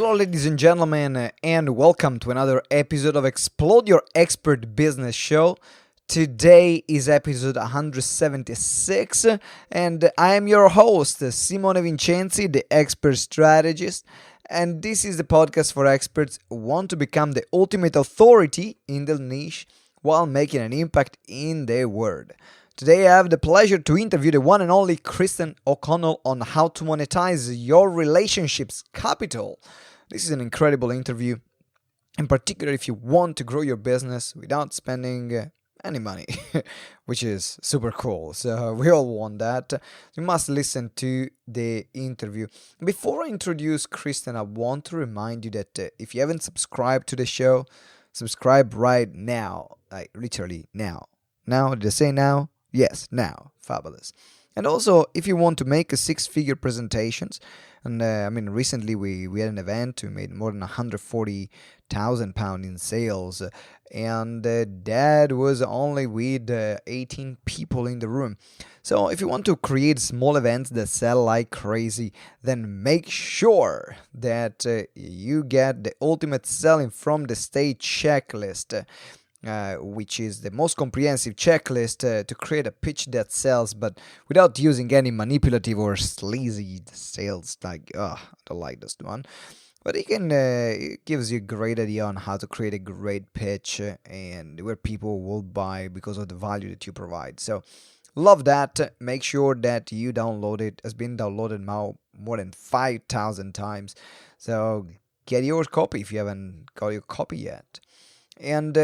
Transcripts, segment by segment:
Hello, ladies and gentlemen, and welcome to another episode of Explode Your Expert Business Show. Today is episode 176, and I am your host, Simone Vincenzi, the Expert Strategist. And this is the podcast for experts who want to become the ultimate authority in the niche while making an impact in their world. Today I have the pleasure to interview the one and only Kristen O'Connell on how to monetize your relationships capital. This is an incredible interview, in particular if you want to grow your business without spending any money, which is super cool. So we all want that. You must listen to the interview. Before I introduce Kristen, I want to remind you that if you haven't subscribed to the show, subscribe right now, like literally now. Now, did I say now? Yes, now. Fabulous. And also, if you want to make a six-figure presentations, and recently we had an event, we made more than £140,000 in sales, and that was only with 18 people in the room. So if you want to create small events that sell like crazy, then make sure that you get the ultimate selling from the stage checklist. Which is the most comprehensive checklist to create a pitch that sells, but without using any manipulative or sleazy sales. I don't like this one. But it gives you a great idea on how to create a great pitch and where people will buy because of the value that you provide. So, love that. Make sure that you download it. It's been downloaded now more than 5,000 times. So, get your copy if you haven't got your copy yet. And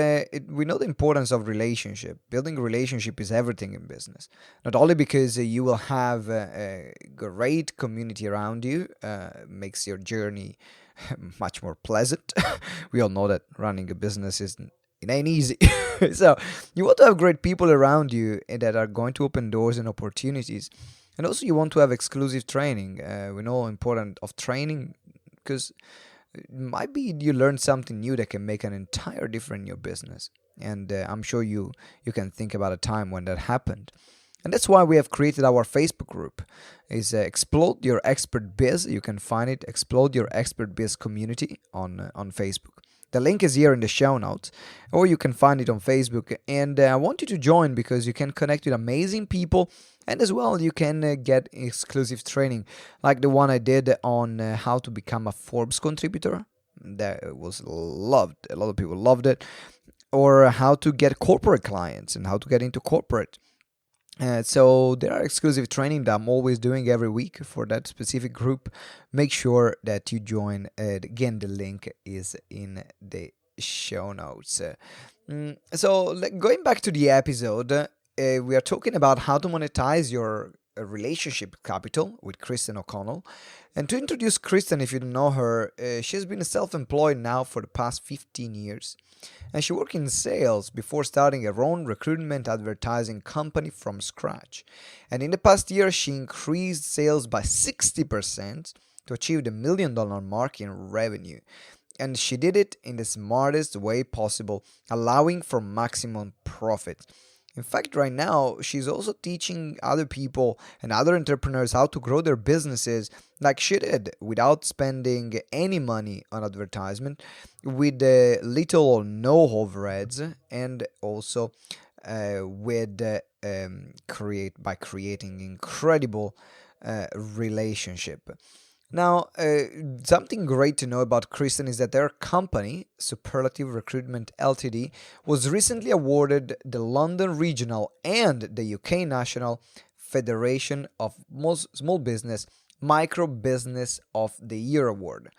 we know the importance of relationship. Building a relationship is everything in business. Not only because you will have a great community around you, makes your journey much more pleasant. We all know that running a business it ain't easy. So you want to have great people around you that are going to open doors and opportunities. And also you want to have exclusive training. We know important of training because it might be you learn something new that can make an entire difference in your business. And I'm sure you can think about a time when that happened. And that's why we have created our Facebook group. It's Explode Your Expert Biz. You can find it, Explode Your Expert Biz Community on Facebook. The link is here in the show notes, or you can find it on Facebook. And I want you to join because you can connect with amazing people, and as well you can get exclusive training like the one I did on how to become a Forbes contributor. That was loved. A lot of people loved it. Or how to get corporate clients and how to get into corporate. So there are exclusive training that I'm always doing every week for that specific group. Make sure that you join. Again, the link is in the show notes. So going back to the episode, we are talking about how to monetize your relationship capital with Kristen O'Connell. And to introduce Kristen, if you don't know her, she's been self-employed now for the past 15 years. And she worked in sales before starting her own recruitment advertising company from scratch. And in the past year, she increased sales by 60% to achieve the $1 million mark in revenue. And she did it in the smartest way possible, allowing for maximum profit. In fact, right now, she's also teaching other people and other entrepreneurs how to grow their businesses like she did without spending any money on advertisement, with little or no overheads, and also by creating incredible relationship. Now, something great to know about Kristen is that their company, Superlative Recruitment Ltd, was recently awarded the London Regional and the UK National Federation of Small Business Micro Business of the Year Award,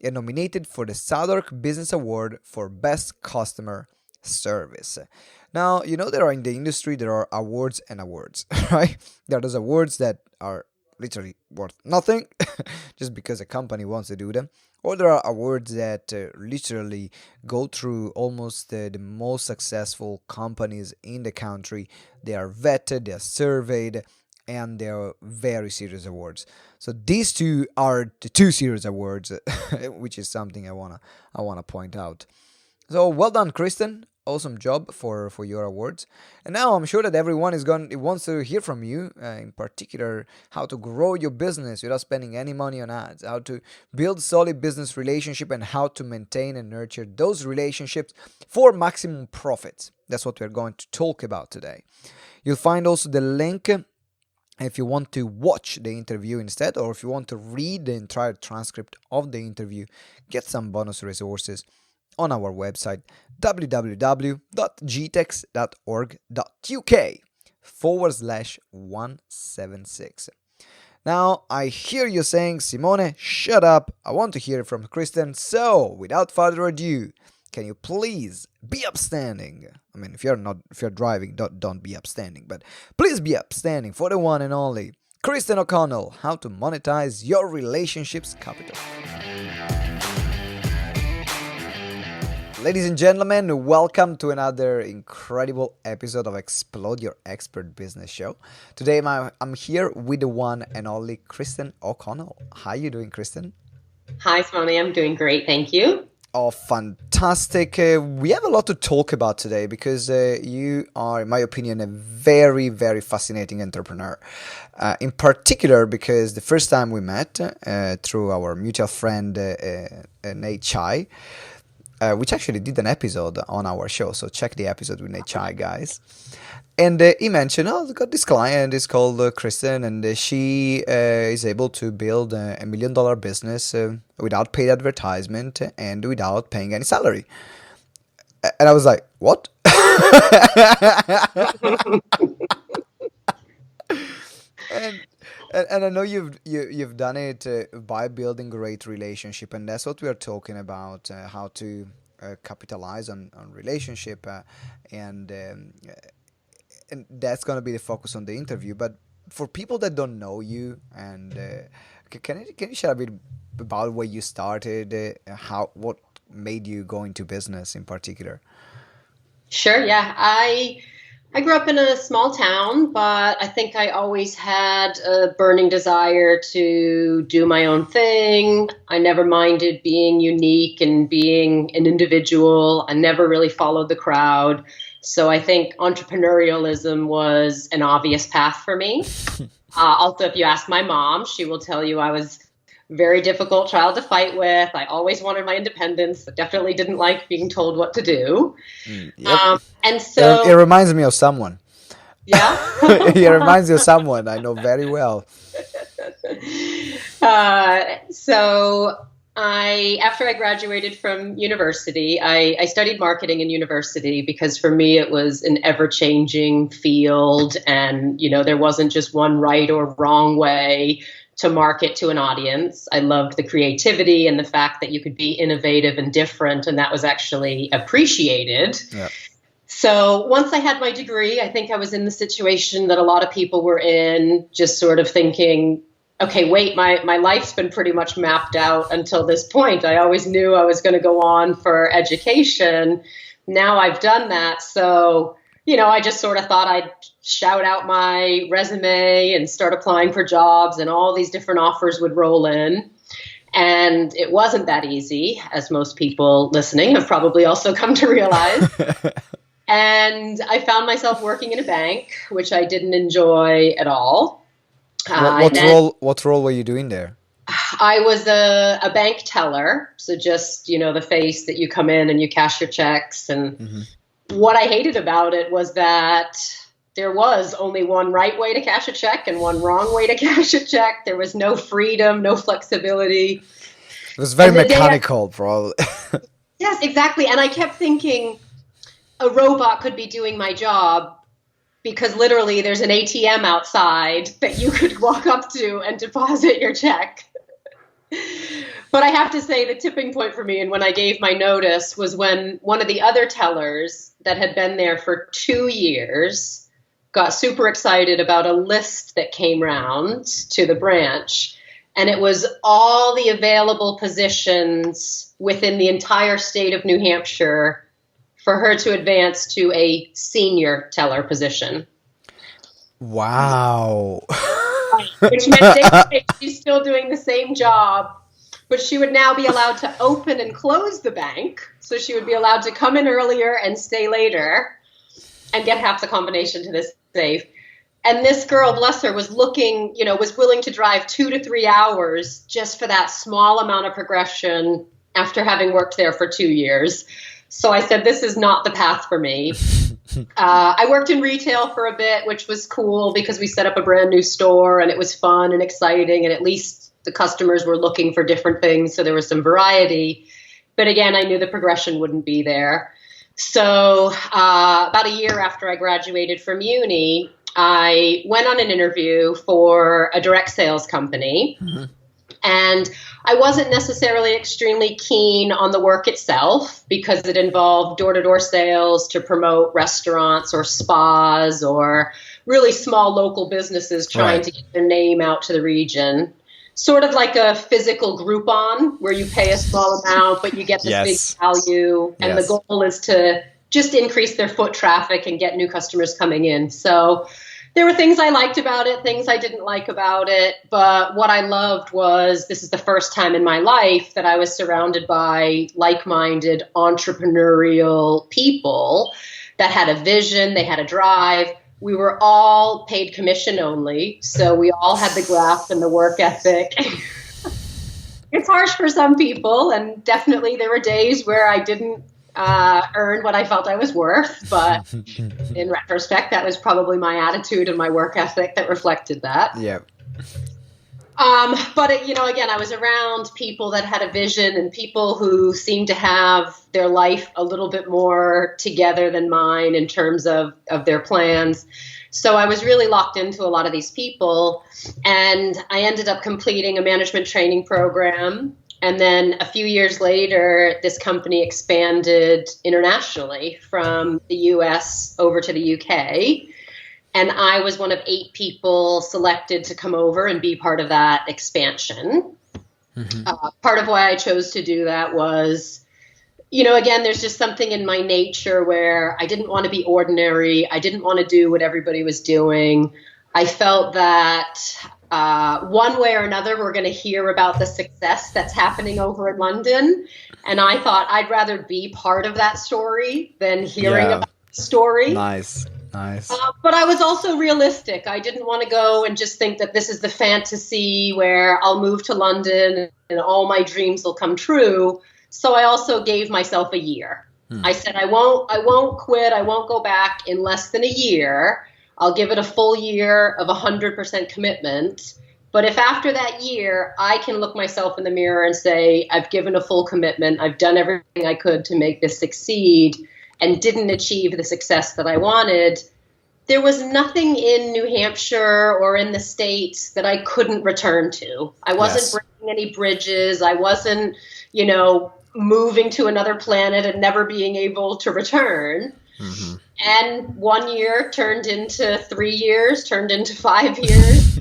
and nominated for the Southwark Business Award for Best Customer Service. Now, you know there are in the industry, there are awards and awards, right? There are those awards that are literally worth nothing just because a company wants to do them, or there are awards that literally go through almost the most successful companies in the country. They are vetted, they are surveyed, and they are very serious awards. So these two are the two serious awards which is something I wanna point out. So well done, Kristen. awesome job for your awards. And now I'm sure that everyone wants to hear from you, in particular, how to grow your business without spending any money on ads, how to build solid business relationship, and how to maintain and nurture those relationships for maximum profits. That's what we're going to talk about today. You'll find also the link if you want to watch the interview instead, or if you want to read the entire transcript of the interview, get some bonus resources on our website www.gtex.org.uk/176. Now, I hear you saying, Simone, shut up, I want to hear from Kristen, so without further ado, can you please be upstanding? I mean, if you're driving, don't be upstanding, but please be upstanding for the one and only Kristen O'Connell, how to monetize your relationships capital. Ladies and gentlemen, welcome to another incredible episode of Explode Your Expert Business Show. Today I'm here with the one and only Kristen O'Connell. How are you doing, Kristen? Hi, Simone. I'm doing great. Thank you. Oh, fantastic. We have a lot to talk about today because you are, in my opinion, a very, very fascinating entrepreneur. In particular, because the first time we met through our mutual friend, Nate Chai, which actually did an episode on our show. So check the episode with Nate Chai, guys. And he mentioned, I've got this client, it's called Kristen, and she is able to build a $1 million business without paid advertisement and without paying any salary. And I was like, what? And I know you've done it by building great relationship, and that's what we are talking about, how to capitalize on relationship, and that's going to be the focus on the interview. But for people that don't know you, and can you share a bit about where you started, what made you go into business in particular? Sure. Yeah. I grew up in a small town, but I think I always had a burning desire to do my own thing. I never minded being unique and being an individual. I never really followed the crowd. So I think entrepreneurialism was an obvious path for me. Also, if you ask my mom, she will tell you I was a very difficult child to fight with. I always wanted my independence, but definitely didn't like being told what to do. Yep. And so it reminds me of someone. Yeah? It reminds me of someone I know very well. After I graduated from university, I studied marketing in university because for me it was an ever-changing field, and there wasn't just one right or wrong way to market to an audience. I loved the creativity and the fact that you could be innovative and different, and that was actually appreciated. Yeah. So once I had my degree, I think I was in the situation that a lot of people were in, just sort of thinking, okay, wait, my life's been pretty much mapped out until this point. I always knew I was going to go on for education. Now I've done that. So, I just sort of thought I'd shout out my resume and start applying for jobs, and all these different offers would roll in. And it wasn't that easy, as most people listening have probably also come to realize. And I found myself working in a bank, which I didn't enjoy at all. What role were you doing there? I was a bank teller. So just, the face that you come in and you cash your checks. And what I hated about it was that there was only one right way to cash a check and one wrong way to cash a check. There was no freedom, no flexibility. It was very mechanical, probably. Yes, exactly. And I kept thinking a robot could be doing my job, because literally there's an ATM outside that you could walk up to and deposit your check. But I have to say the tipping point for me, and when I gave my notice, was when one of the other tellers that had been there for 2 years got super excited about a list that came round to the branch. And it was all the available positions within the entire state of New Hampshire for her to advance to a senior teller position. Wow. Which meant she's still doing the same job, but she would now be allowed to open and close the bank. So she would be allowed to come in earlier and stay later and get half the combination to this safe. And this girl, bless her, was looking, was willing to drive 2 to 3 hours just for that small amount of progression after having worked there for 2 years. So I said, this is not the path for me. I worked in retail for a bit, which was cool because we set up a brand new store and it was fun and exciting. And at least the customers were looking for different things. So there was some variety. But again, I knew the progression wouldn't be there. So about a year after I graduated from uni, I went on an interview for a direct sales company. Mm-hmm. And I wasn't necessarily extremely keen on the work itself because it involved door-to-door sales to promote restaurants or spas or really small local businesses trying to get their name out to the region. Sort of like a physical Groupon where you pay a small amount, but you get this big value. And the goal is to just increase their foot traffic and get new customers coming in. So there were things I liked about it, things I didn't like about it. But what I loved was this is the first time in my life that I was surrounded by like-minded entrepreneurial people that had a vision, they had a drive. We were all paid commission only, so we all had the graft and the work ethic. It's harsh for some people, and definitely there were days where I didn't earn what I felt I was worth, but in retrospect, that was probably my attitude and my work ethic that reflected that. Yeah. But again, I was around people that had a vision and people who seemed to have their life a little bit more together than mine in terms of their plans. So I was really locked into a lot of these people, and I ended up completing a management training program. And then a few years later, this company expanded internationally from the US over to the UK. And I was one of 8 people selected to come over and be part of that expansion. Mm-hmm. Part of why I chose to do that was, again, there's just something in my nature where I didn't want to be ordinary. I didn't want to do what everybody was doing. I felt that one way or another, we're going to hear about the success that's happening over in London. And I thought I'd rather be part of that story than hearing about the story. Nice. But I was also realistic. I didn't want to go and just think that this is the fantasy where I'll move to London and all my dreams will come true. So I also gave myself a year. I said, I won't quit. I won't go back in less than a year. I'll give it a full year of 100% commitment. But if after that year, I can look myself in the mirror and say, I've given a full commitment, I've done everything I could to make this succeed, and didn't achieve the success that I wanted, there was nothing in New Hampshire or in the States that I couldn't return to. I wasn't breaking any bridges. I wasn't, moving to another planet and never being able to return. Mm-hmm. And 1 year turned into 3 years, turned into 5 years.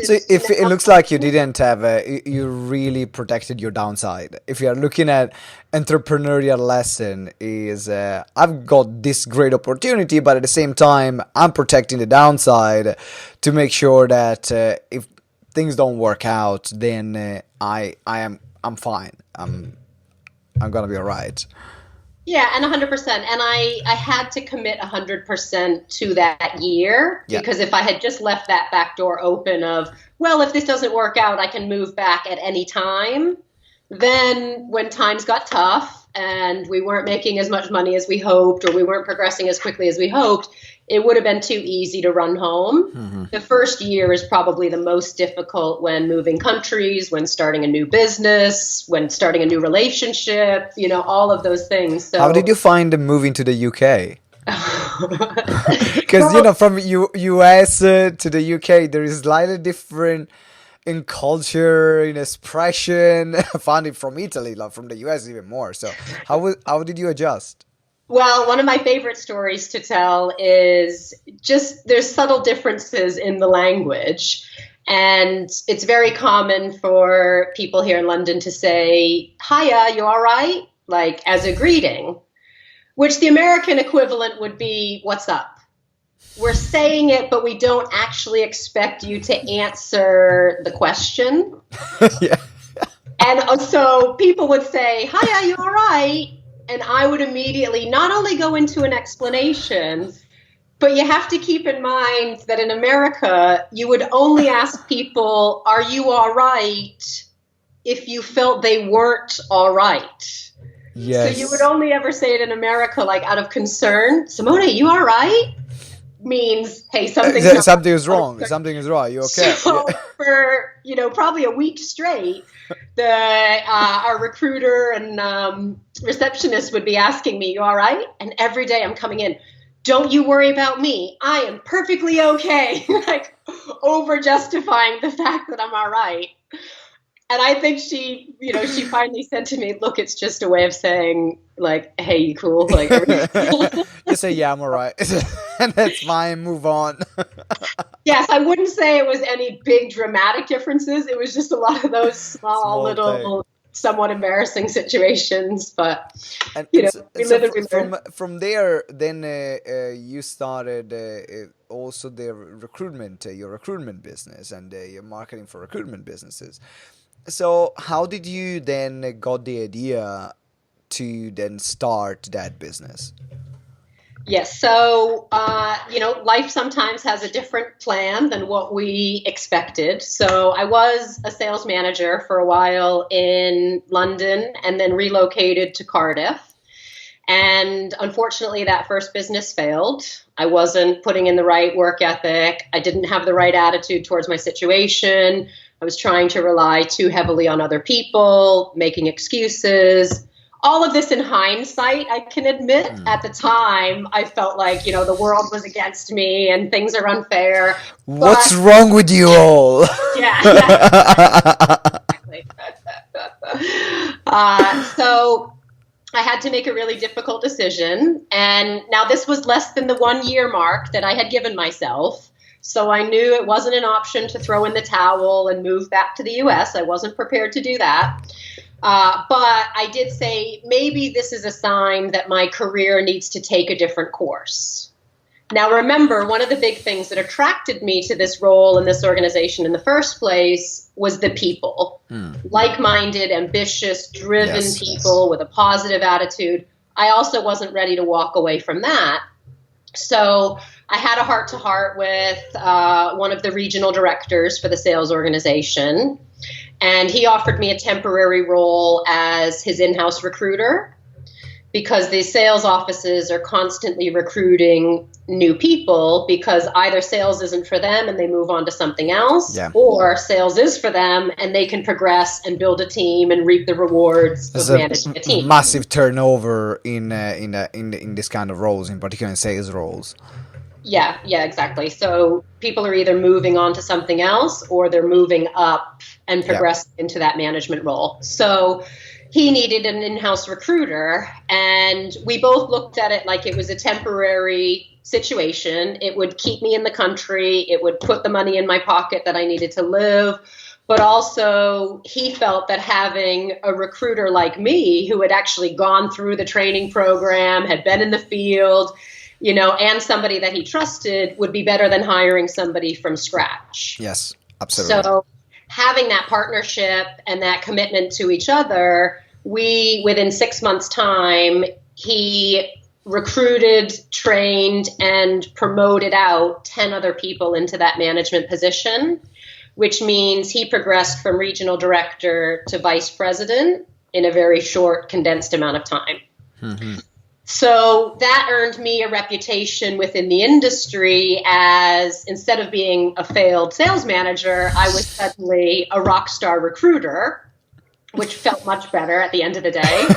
So if it looks like you didn't have you really protected your downside. If you are looking at entrepreneurial lesson is I've got this great opportunity, but at the same time I'm protecting the downside to make sure that if things don't work out, then I'm fine. I'm gonna be all right. Yeah, and 100%. And I had to commit 100% to that year because if I had just left that back door open of, well, if this doesn't work out, I can move back at any time. Then when times got tough and we weren't making as much money as we hoped or we weren't progressing as quickly as we hoped, it would have been too easy to run home. Mm-hmm. The first year is probably the most difficult when moving countries, when starting a new business, when starting a new relationship, all of those things. So, how did you find moving to the UK? Because, from US to the UK, there is slightly different in culture, in expression. I found it from Italy, like from the US even more. So how did you adjust? Well, one of my favorite stories to tell is just there's subtle differences in the language. And it's very common for people here in London to say, hiya, you all right? Like as a greeting, which the American equivalent would be, what's up? We're saying it, but we don't actually expect you to answer the question. Yeah. And so people would say, "Hi, are you all right?" And I would immediately not only go into an explanation, but you have to keep in mind that in America, you would only ask people, "Are you all right?" if you felt they weren't all right. Yes. So you would only ever say it in America, like out of concern. "Simone, you all right?" means, hey, something is wrong. Something is wrong. You okay? So for probably a week straight, our recruiter and receptionist would be asking me, "You all right?" And every day I'm coming in, "Don't you worry about me. I am perfectly okay." Like over justifying the fact that I'm all right. And I think she finally said to me, "Look, it's just a way of saying, like, hey, you cool?" Like, you say, "Yeah, I'm all right," and that's fine. Move on. Yes, I wouldn't say it was any big dramatic differences. It was just a lot of those small little, somewhat embarrassing situations. But from there, then you started also the recruitment, your recruitment business, and your marketing for recruitment businesses. So how did you then got the idea to then start that business? Yes. So, life sometimes has a different plan than what we expected. So I was a sales manager for a while in London and then relocated to Cardiff. And unfortunately, that first business failed. I wasn't putting in the right work ethic. I didn't have the right attitude towards my situation. I was trying to rely too heavily on other people, making excuses. All of this in hindsight, I can admit. At the time, I felt like, the world was against me and things are unfair. What's wrong with you all? Yeah. Exactly. So I had to make a really difficult decision. And now this was less than the 1 year mark that I had given myself. So I knew it wasn't an option to throw in the towel and move back to the US. I wasn't prepared to do that. But I did say, maybe this is a sign that my career needs to take a different course. Now, remember, one of the big things that attracted me to this role in this organization in the first place was the people. Like-minded, ambitious, driven people with a positive attitude. I also wasn't ready to walk away from that. So I had a heart-to-heart with one of the regional directors for the sales organization, and he offered me a temporary role as his in-house recruiter because the sales offices are constantly recruiting new people because either sales isn't for them and they move on to something else, or sales is for them and they can progress and build a team and reap the rewards of managing a team. Massive turnover in this kind of roles, in particular in sales roles. Yeah, exactly. So people are either moving on to something else or they're moving up and progressing into that management role. So he needed an in-house recruiter, and we both looked at it like it was a temporary situation. It would keep me in the country. It would put the money in my pocket that I needed to live. But also he felt that having a recruiter like me who had actually gone through the training program, had been in the field, and somebody that he trusted would be better than hiring somebody from scratch. Yes, absolutely. So having that partnership and that commitment to each other, within 6 months' time, he recruited, trained, and promoted out 10 other people into that management position, which means he progressed from regional director to vice president in a very short, condensed amount of time. Mm-hmm. So that earned me a reputation within the industry as, instead of being a failed sales manager, I was suddenly a rockstar recruiter, which felt much better at the end of the day.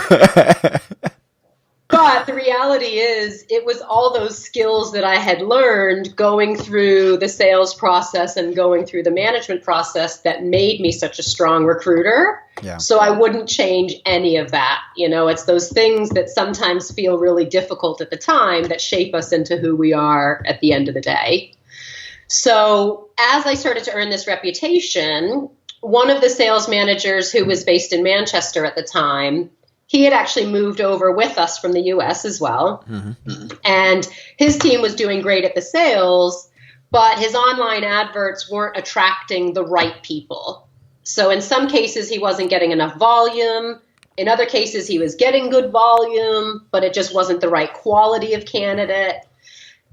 But the reality is, it was all those skills that I had learned going through the sales process and going through the management process that made me such a strong recruiter. Yeah. So I wouldn't change any of that. It's those things that sometimes feel really difficult at the time that shape us into who we are at the end of the day. So as I started to earn this reputation, one of the sales managers who was based in Manchester at the time, he had actually moved over with us from the US as well. Mm-hmm. And his team was doing great at the sales, but his online adverts weren't attracting the right people. So in some cases, he wasn't getting enough volume. In other cases, he was getting good volume, but it just wasn't the right quality of candidate.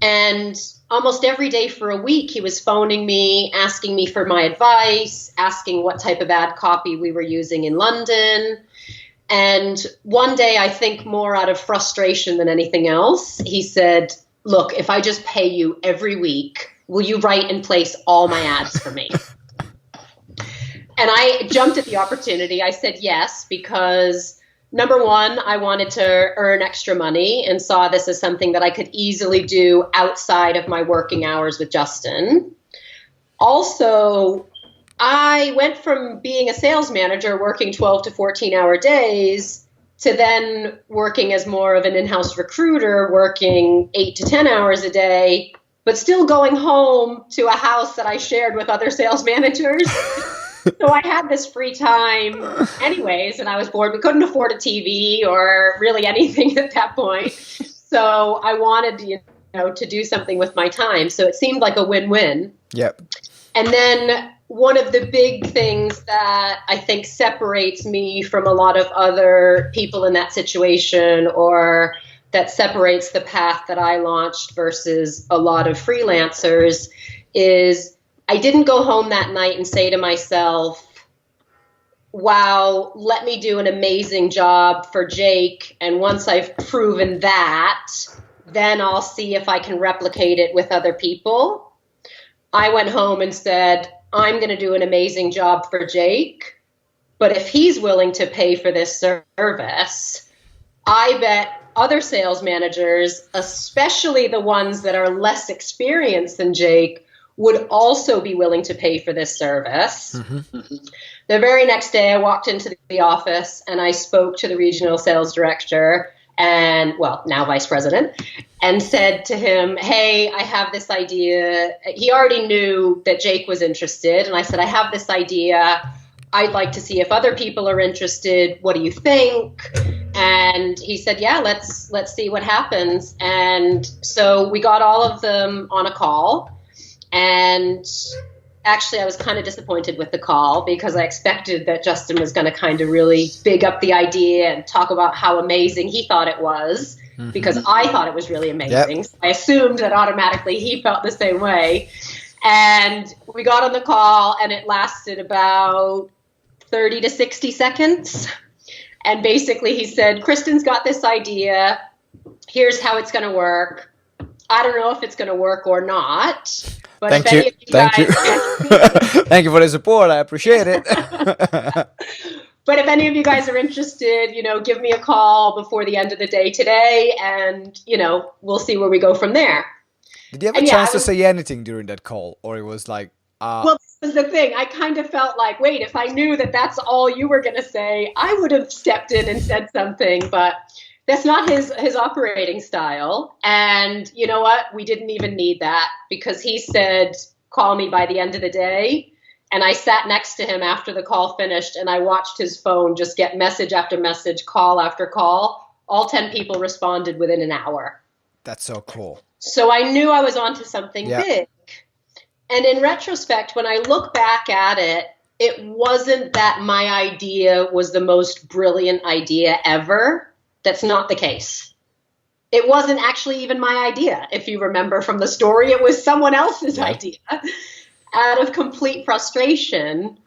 And almost every day for a week, he was phoning me, asking me for my advice, asking what type of ad copy we were using in London. And one day, I think more out of frustration than anything else, he said, look, if I just pay you every week, will you write and place all my ads for me? And I jumped at the opportunity. I said yes, because number one, I wanted to earn extra money and saw this as something that I could easily do outside of my working hours with Justin. Also, I went from being a sales manager working 12 to 14-hour days to then working as more of an in-house recruiter, working 8 to 10 hours a day, but still going home to a house that I shared with other sales managers. So I had this free time anyways, and I was bored. We couldn't afford a TV or really anything at that point. So I wanted, to do something with my time. So it seemed like a win-win. Yep. And then one of the big things that I think separates me from a lot of other people in that situation, or that separates the path that I launched versus a lot of freelancers, is I didn't go home that night and say to myself, wow, let me do an amazing job for Jake. And once I've proven that, then I'll see if I can replicate it with other people. I went home and said, I'm going to do an amazing job for Jake. But if he's willing to pay for this service, I bet other sales managers, especially the ones that are less experienced than Jake, would also be willing to pay for this service. Mm-hmm. The very next day, I walked into the office and I spoke to the regional sales director and, now vice president, and said to him, hey, I have this idea. He already knew that Jake was interested. And I said, I have this idea. I'd like to see if other people are interested. What do you think? And he said, yeah, let's see what happens. And so we got all of them on a call. And actually, I was kind of disappointed with the call because I expected that Justin was going to kind of really big up the idea and talk about how amazing he thought it was, because I thought it was really amazing. Yep. So I assumed that automatically he felt the same way. And we got on the call and it lasted about 30 to 60 seconds. And basically he said, Kristen's got this idea. Here's how it's going to work. I don't know if it's going to work or not. But Thank you. Thank you for the support. I appreciate it. But if any of you guys are interested, give me a call before the end of the day today, and, we'll see where we go from there. Did you have a chance to say anything during that call? Or it was like... Well, this was the thing. I kind of felt like, wait, if I knew that that's all you were going to say, I would have stepped in and said something, but... That's not his operating style. And you know what? We didn't even need that, because he said, call me by the end of the day. And I sat next to him after the call finished and I watched his phone just get message after message, call after call. All 10 people responded within an hour. That's so cool. So I knew I was onto something big. And in retrospect, when I look back at it, it wasn't that my idea was the most brilliant idea ever. That's not the case. It wasn't actually even my idea. If you remember from the story, it was someone else's idea out of complete frustration.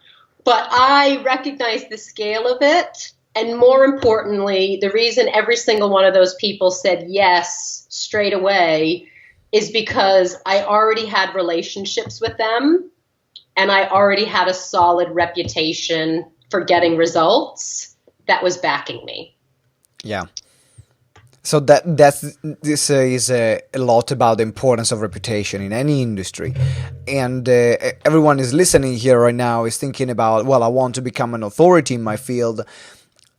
But I recognized the scale of it. And more importantly, the reason every single one of those people said yes straight away is because I already had relationships with them and I already had a solid reputation for getting results that was backing me. Yeah. So this is a lot about the importance of reputation in any industry. And everyone is listening here right now is thinking about, well, I want to become an authority in my field.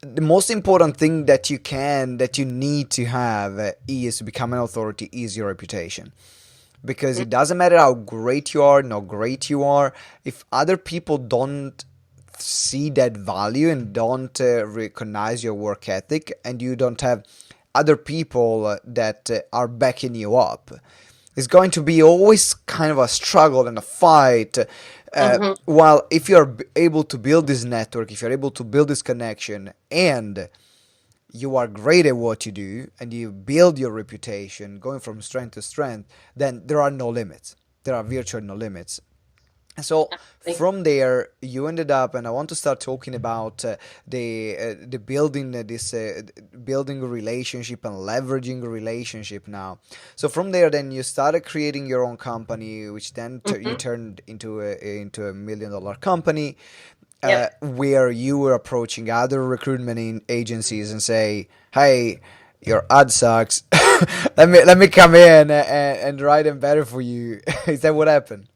The most important thing that you need to have is to become an authority is your reputation. Because it doesn't matter how great you are, not great you are, if other people don't see that value and don't recognize your work ethic, and you don't have other people that are backing you up, It's going to be always kind of a struggle and a fight. While if you're able to build this network, if you're able to build this connection, and you are great at what you do, and you build your reputation going from strength to strength, then there are no limits. There are virtually no limits. So from there, you ended up, and I want to start talking about the building building a relationship and leveraging a relationship now. So from there, then you started creating your own company, which then you turned into a $1 million company, where you were approaching other recruitment agencies and say, "Hey, your ad sucks. let me come in and write them better for you." Is that what happened?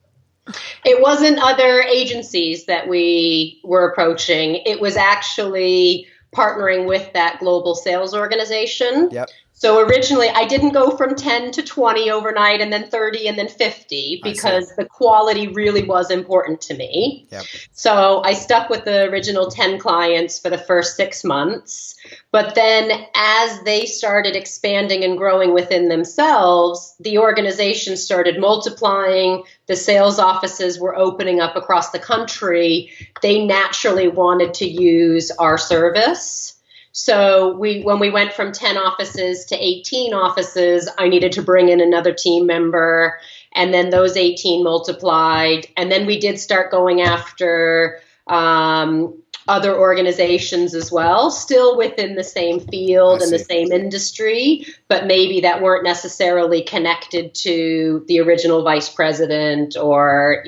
It wasn't other agencies that we were approaching. It was actually partnering with that global sales organization. Yep. So originally, I didn't go from 10 to 20 overnight and then 30 and then 50 because the quality really was important to me. Yep. So I stuck with the original 10 clients for the first 6 months. But then as they started expanding and growing within themselves, the organization started multiplying. The sales offices were opening up across the country. They naturally wanted to use our service. So when we went from 10 offices to 18 offices, I needed to bring in another team member, and then those 18 multiplied. And then we did start going after other organizations as well, still within the same field and the same industry, but maybe that weren't necessarily connected to the original vice president or,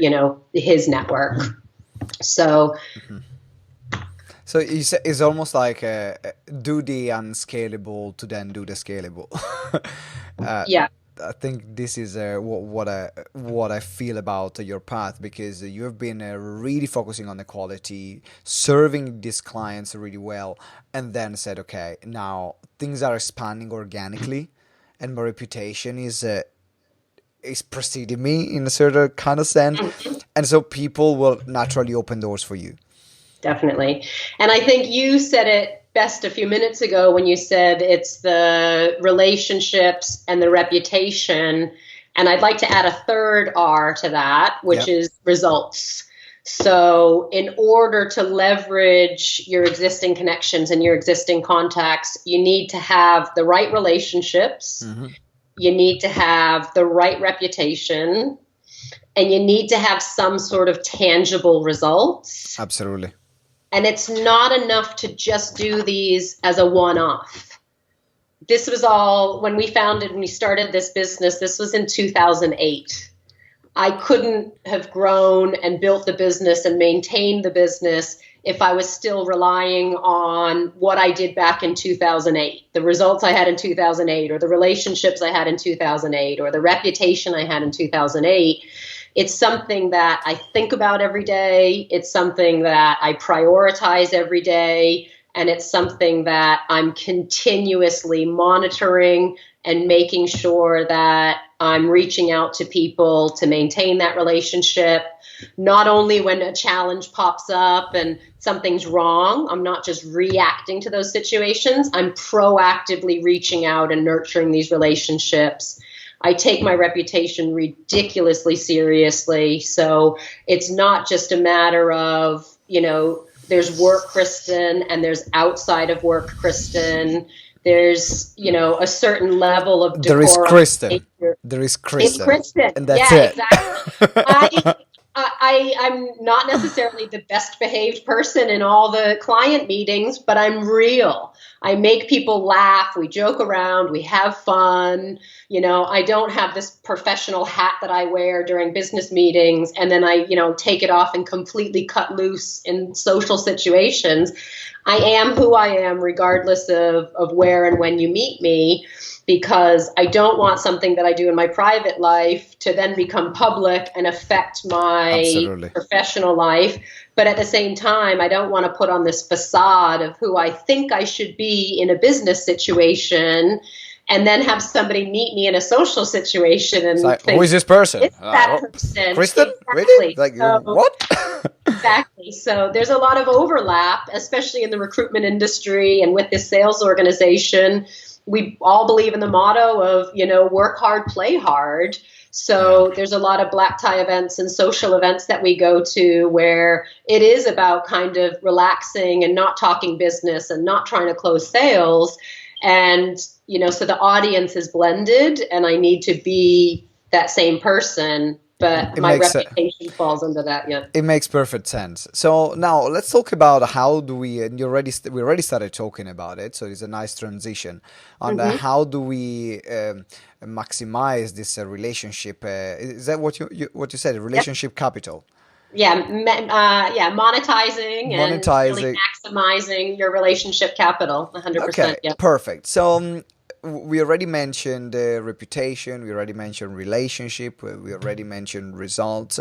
his network. So... So you say it's almost like do the unscalable to then do the scalable. Yeah. I think this is what I feel about your path, because you have been really focusing on the quality, serving these clients really well, and then said, okay, now things are expanding organically, and my reputation is preceding me in a certain kind of sense, and so people will naturally open doors for you. Definitely. And I think you said it best a few minutes ago when you said it's the relationships and the reputation. And I'd like to add a third R to that, which is results. So in order to leverage your existing connections and your existing contacts, you need to have the right relationships. You need to have the right reputation, and you need to have some sort of tangible results. Absolutely. And it's not enough to just do these as a one-off. This was all when we started this business. This was in 2008. I couldn't have grown and built the business and maintained the business if I was still relying on what I did back in 2008, the results I had in 2008, or the relationships I had in 2008, or the reputation I had in 2008. It's something that I think about every day. It's something that I prioritize every day. And it's something that I'm continuously monitoring and making sure that I'm reaching out to people to maintain that relationship. Not only when a challenge pops up and something's wrong, I'm not just reacting to those situations. I'm proactively reaching out and nurturing these relationships. I take my reputation ridiculously seriously. So it's not just a matter of, there's work Kristen and there's outside of work Kristen. There's, a certain level of decorum. There is Kristen. There is Kristen. It's Kristen. And that's it. Exactly. I'm not necessarily the best behaved person in all the client meetings, but I'm real. I make people laugh. We joke around. We have fun. I don't have this professional hat that I wear during business meetings and then I, take it off and completely cut loose in social situations. I am who I am regardless of where and when you meet me, because I don't want something that I do in my private life to then become public and affect my professional life. But at the same time, I don't want to put on this facade of who I think I should be in a business situation and then have somebody meet me in a social situation and like, think, who is this person? It's that person. Kristen? Exactly. Really? Like, So, what? Exactly. So there's a lot of overlap, especially in the recruitment industry and with this sales organization. we all believe in the motto of, work hard, play hard. So there's a lot of black tie events and social events that we go to where it is about kind of relaxing and not talking business and not trying to close sales. And, so the audience is blended and I need to be that same person, but my reputation falls under that. Yeah. It makes perfect sense. So now let's talk about how do we, and we already started talking about it. So it's a nice transition on how do we maximize this relationship. Is that what you said? Relationship capital. Yeah, monetizing and really maximizing your relationship capital, 100%. Okay, perfect. So we already mentioned reputation, we already mentioned relationship, we already mentioned results.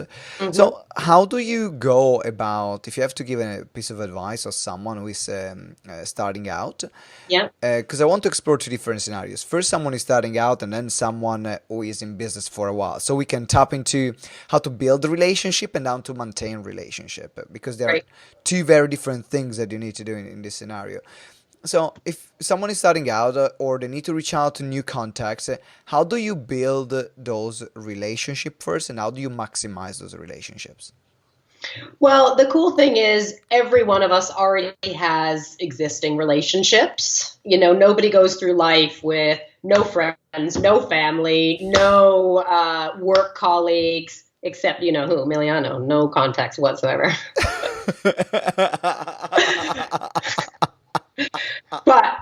So how do you go about, if you have to give a piece of advice or someone who is starting out? Yeah. Because I want to explore two different scenarios. First, someone is starting out, and then someone who is in business for a while. So we can tap into how to build the relationship and how to maintain relationship, because there are two very different things that you need to do in this scenario. So if someone is starting out or they need to reach out to new contacts, how do you build those relationships first, and how do you maximize those relationships? Well, the cool thing is every one of us already has existing relationships. Nobody goes through life with no friends, no family, no work colleagues, except, who? Emiliano, no contacts whatsoever. But,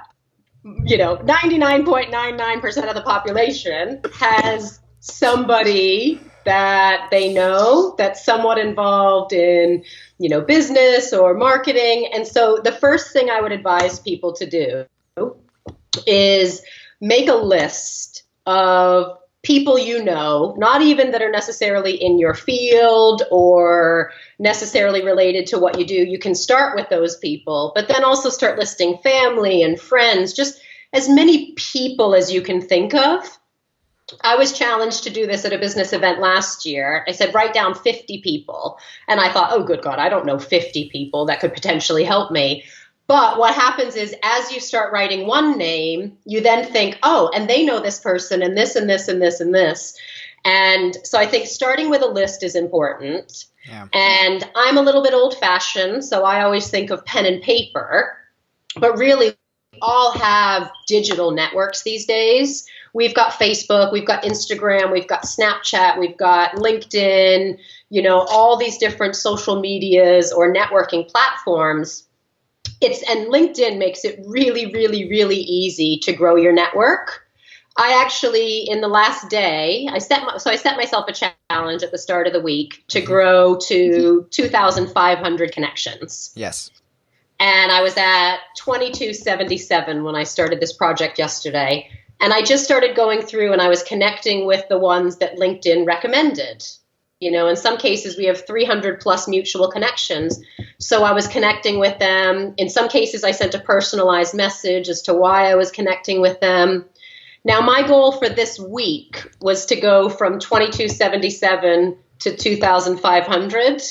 99.99% of the population has somebody that they know that's somewhat involved in, business or marketing. And so the first thing I would advise people to do is make a list of people not even that are necessarily in your field or necessarily related to what you do. You can start with those people, but then also start listing family and friends, just as many people as you can think of. I was challenged to do this at a business event last year. I said, write down 50 people. And I thought, oh, good God, I don't know 50 people that could potentially help me. But what happens is as you start writing one name, you then think, oh, and they know this person and this and this and this and this. And so I think starting with a list is important. Yeah. And I'm a little bit old fashioned, so I always think of pen and paper. But really, we all have digital networks these days. We've got Facebook, we've got Instagram, we've got Snapchat, we've got LinkedIn, all these different social medias or networking platforms. And LinkedIn makes it really, really, really easy to grow your network. I actually, in the last day, I set myself a challenge at the start of the week to grow to 2,500 connections. Yes. And I was at 2277 when I started this project yesterday. And I just started going through and I was connecting with the ones that LinkedIn recommended. In some cases, we have 300 plus mutual connections. So I was connecting with them. In some cases, I sent a personalized message as to why I was connecting with them. Now, my goal for this week was to go from 2277 to 2,500.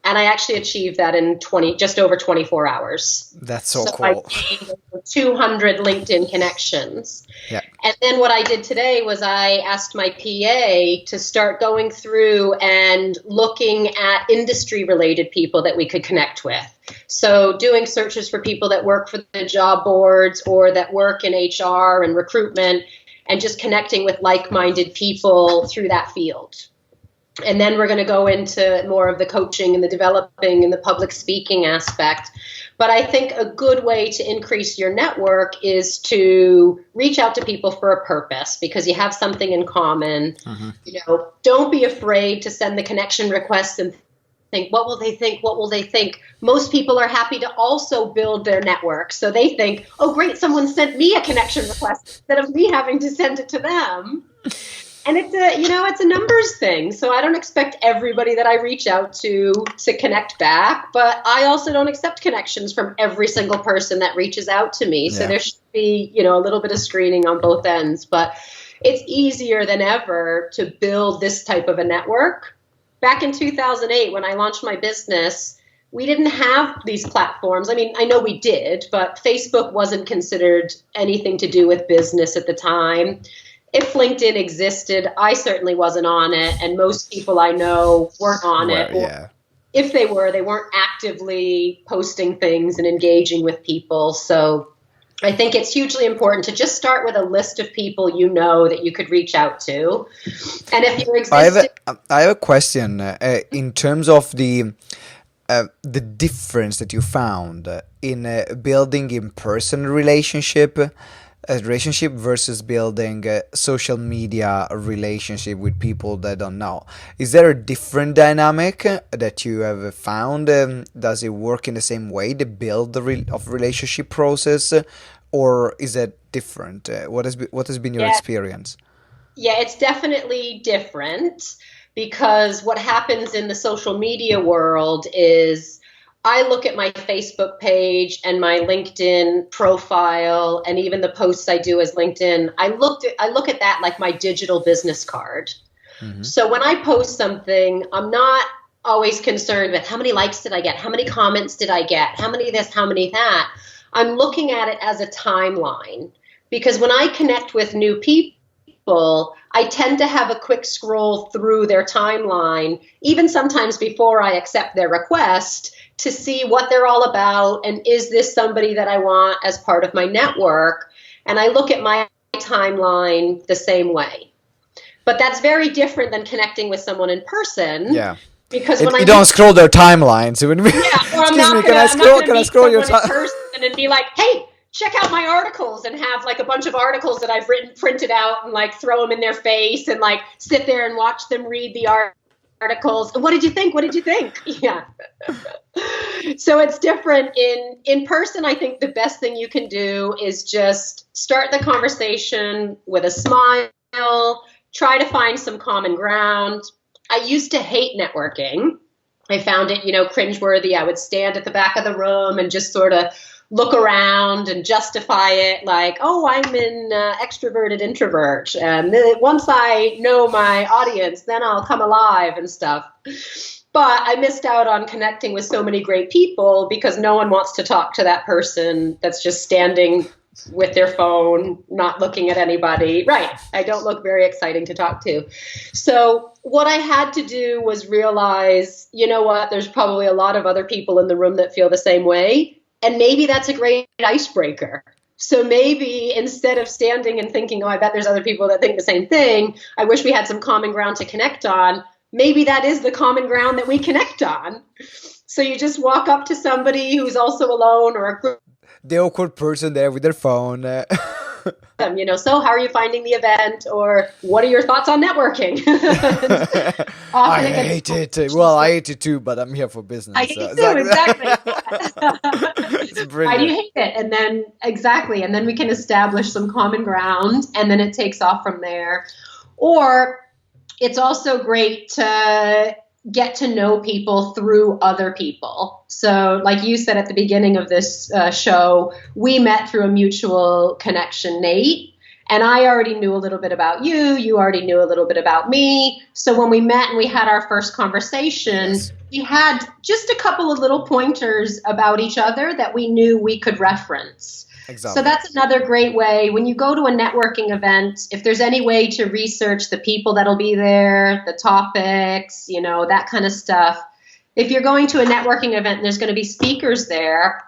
And I actually achieved that in just over 24 hours. That's so cool. I gained over 200 LinkedIn connections. Yeah. And then what I did today was I asked my PA to start going through and looking at industry-related people that we could connect with. So doing searches for people that work for the job boards or that work in HR and recruitment, and just connecting with like-minded people through that field. And then we're going to go into more of the coaching and the developing and the public speaking aspect. But I think a good way to increase your network is to reach out to people for a purpose because you have something in common. Don't be afraid to send the connection requests and think, what will they think? What will they think? Most people are happy to also build their network. So they think, oh, great, someone sent me a connection request instead of me having to send it to them. And it's a numbers thing. So I don't expect everybody that I reach out to connect back, but I also don't accept connections from every single person that reaches out to me. So there should be, a little bit of screening on both ends, but it's easier than ever to build this type of a network. Back in 2008, when I launched my business, we didn't have these platforms. I mean, I know we did, but Facebook wasn't considered anything to do with business at the time. If LinkedIn existed, I certainly wasn't on it, and most people I know weren't on it. Or if they were, they weren't actively posting things and engaging with people. So I think it's hugely important to just start with a list of people you know that you could reach out to. And if you're existing... I have a question in terms of the difference that you found in building in-person relationship versus building a social media relationship with people that don't know. Is there a different dynamic that you have found? Does it work in the same way, the build of relationship process, or is it different? What has been your experience? Yeah, it's definitely different, because what happens in the social media world is I look at my Facebook page and my LinkedIn profile and even the posts I do as LinkedIn. I look at that like my digital business card. Mm-hmm. So when I post something, I'm not always concerned with how many likes did I get? How many comments did I get? How many this, how many that? I'm looking at it as a timeline, because when I connect with new people, I tend to have a quick scroll through their timeline, even sometimes before I accept their request, to see what they're all about and is this somebody that I want as part of my network. And I look at my timeline the same way. But that's very different than connecting with someone in person. Yeah. Because when you don't scroll their timeline. So when we, excuse me, can I scroll your timeline and be like, hey, check out my articles, and have like a bunch of articles that I've printed out, and like throw them in their face and like sit there and watch them read the articles. What did you think? What did you think? Yeah. So it's different in person. I think the best thing you can do is just start the conversation with a smile, try to find some common ground. I used to hate networking. I found it, cringeworthy. I would stand at the back of the room and just sort of look around and justify it like, oh, I'm an extroverted introvert. And once I know my audience, then I'll come alive and stuff. But I missed out on connecting with so many great people because no one wants to talk to that person that's just standing with their phone, not looking at anybody. Right. I don't look very exciting to talk to. So what I had to do was realize, you know what, there's probably a lot of other people in the room that feel the same way. And maybe that's a great icebreaker. So maybe instead of standing and thinking, oh, I bet there's other people that think the same thing, I wish we had some common ground to connect on. Maybe that is the common ground that we connect on. So you just walk up to somebody who's also alone, or a group. The awkward person there with their phone. So how are you finding the event? Or what are your thoughts on networking? I hate it. Well, I hate it too, but I'm here for business. I hate it too, exactly. It's brilliant. Why do you hate it? And then we can establish some common ground, and then it takes off from there. Or it's also great to get to know people through other people. So like you said at the beginning of this show, we met through a mutual connection, Nate, and I already knew a little bit about you. You already knew a little bit about me. So when we met and we had our first conversation, yes, we had just a couple of little pointers about each other that we knew we could reference. Exactly. So that's another great way. When you go to a networking event, if there's any way to research the people that'll be there, the topics, that kind of stuff. If you're going to a networking event and there's going to be speakers there,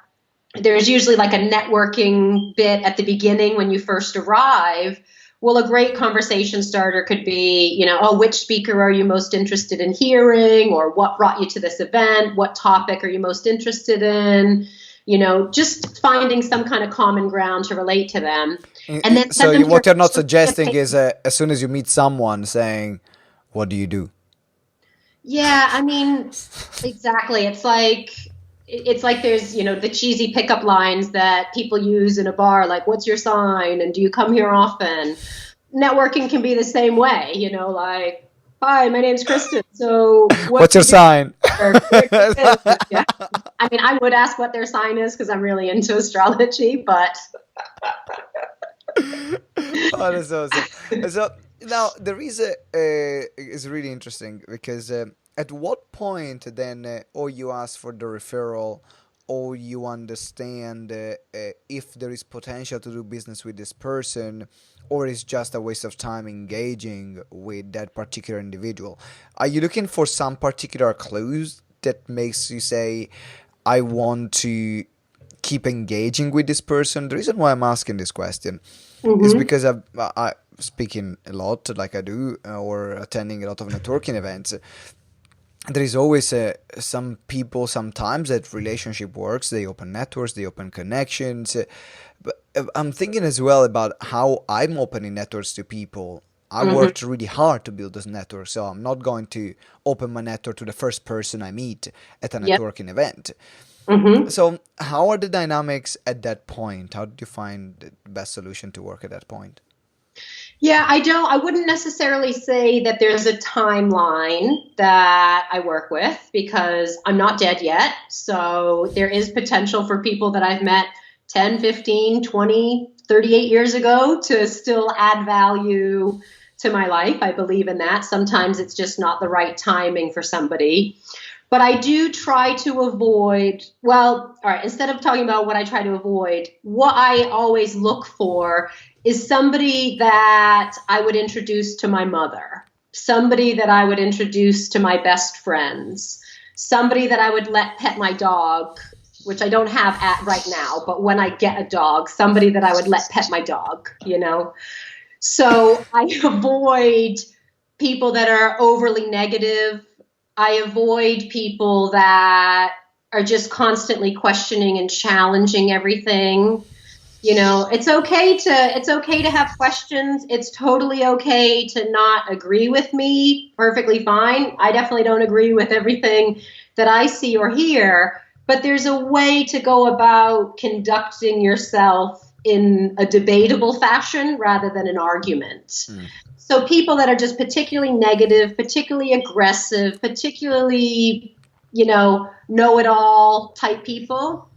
there's usually like a networking bit at the beginning when you first arrive. Well, a great conversation starter could be, which speaker are you most interested in hearing? Or what brought you to this event? What topic are you most interested in? Just finding some kind of common ground to relate to them. And then so what you're not suggesting is as soon as you meet someone saying, what do you do? Yeah, I mean, exactly. It's like there's, the cheesy pickup lines that people use in a bar, like, what's your sign? And do you come here often? Networking can be the same way, like, hi, my name's Kristen. So what's your sign? Yeah. I mean, I would ask what their sign is because I'm really into astrology, but. Oh, that's awesome. So now there is it's really interesting because at what point then, or you ask for the referral, or you understand if there is potential to do business with this person, or it's just a waste of time engaging with that particular individual? Are you looking for some particular clues that makes you say, I want to keep engaging with this person? The reason why I'm asking this question is because I speaking a lot, like I do, or attending a lot of networking events. There is always some people sometimes that relationship works. They open networks, they open connections. But I'm thinking as well about how I'm opening networks to people. I worked really hard to build this network, so I'm not going to open my network to the first person I meet at a networking event. So how are the dynamics at that point? How did you find the best solution to work at that point? Yeah, I wouldn't necessarily say that there's a timeline that I work with because I'm not dead yet. So there is potential for people that I've met 10, 15, 20, 38 years ago to still add value to my life. I believe in that. Sometimes it's just not the right timing for somebody. But I do try to avoid, well, all right, instead of talking about what I try to avoid, what I always look for is somebody that I would introduce to my mother, somebody that I would introduce to my best friends, somebody that I would let pet my dog, which I don't have right now, but when I get a dog, somebody that I would let pet my dog, you know? So I avoid people that are overly negative. I avoid people that are just constantly questioning and challenging everything. You know, it's okay to have questions. It's totally okay to not agree with me. Perfectly fine. I definitely don't agree with everything that I see or hear, but there's a way to go about conducting yourself in a debatable fashion rather than an argument. So people that are just particularly negative, particularly aggressive, particularly, know-it-all type people,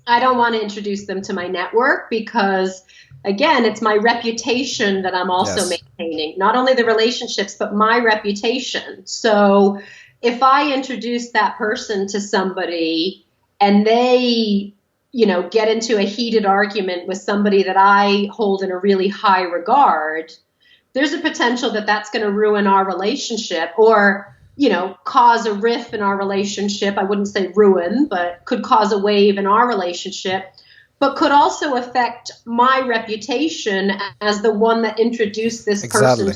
I don't want to introduce them to my network because, again, it's my reputation that I'm also maintaining. Not only the relationships, but my reputation. So if I introduce that person to somebody and they, get into a heated argument with somebody that I hold in a really high regard, there's a potential that that's going to ruin our relationship or cause a rift in our relationship. I wouldn't say ruin, but could cause a wave in our relationship, but could also affect my reputation as the one that introduced this person.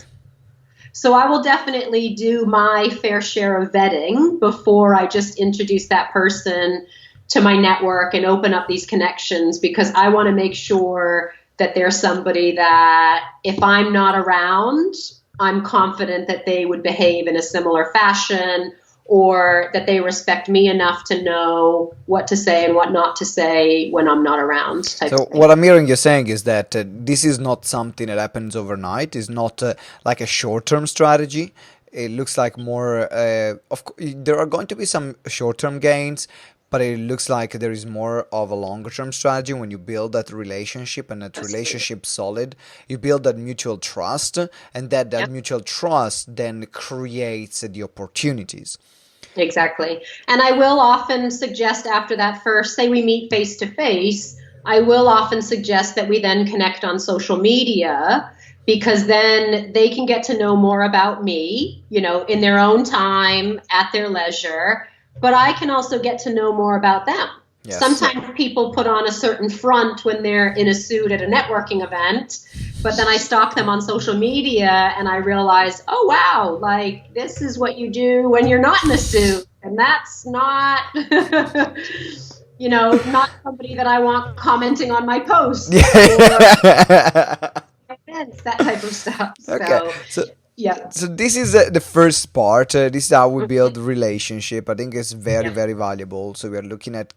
So I will definitely do my fair share of vetting before I just introduce that person to my network and open up these connections, because I want to make sure that there's somebody that if I'm not around, I'm confident that they would behave in a similar fashion, or that they respect me enough to know what to say and what not to say when I'm not around. So what I'm hearing you saying is that this is not something that happens overnight. It's not like a short-term strategy. It looks like more, there are going to be some short-term gains, but it looks like there is more of a longer-term strategy. When you build that relationship and that relationship solid, you build that mutual trust, and that mutual trust then creates the opportunities. Exactly. And I will often suggest after that first, say we meet face-to-face, I will often suggest that we then connect on social media, because then they can get to know more about me, in their own time, at their leisure. But I can also get to know more about them. Yes. Sometimes people put on a certain front when they're in a suit at a networking event, but then I stalk them on social media and I realize, oh, wow, like this is what you do when you're not in a suit. And that's not, not somebody that I want commenting on my posts or events, that type of stuff. Okay. So this is the first part. This is how we build relationship. I think it's very, very valuable. So we are looking at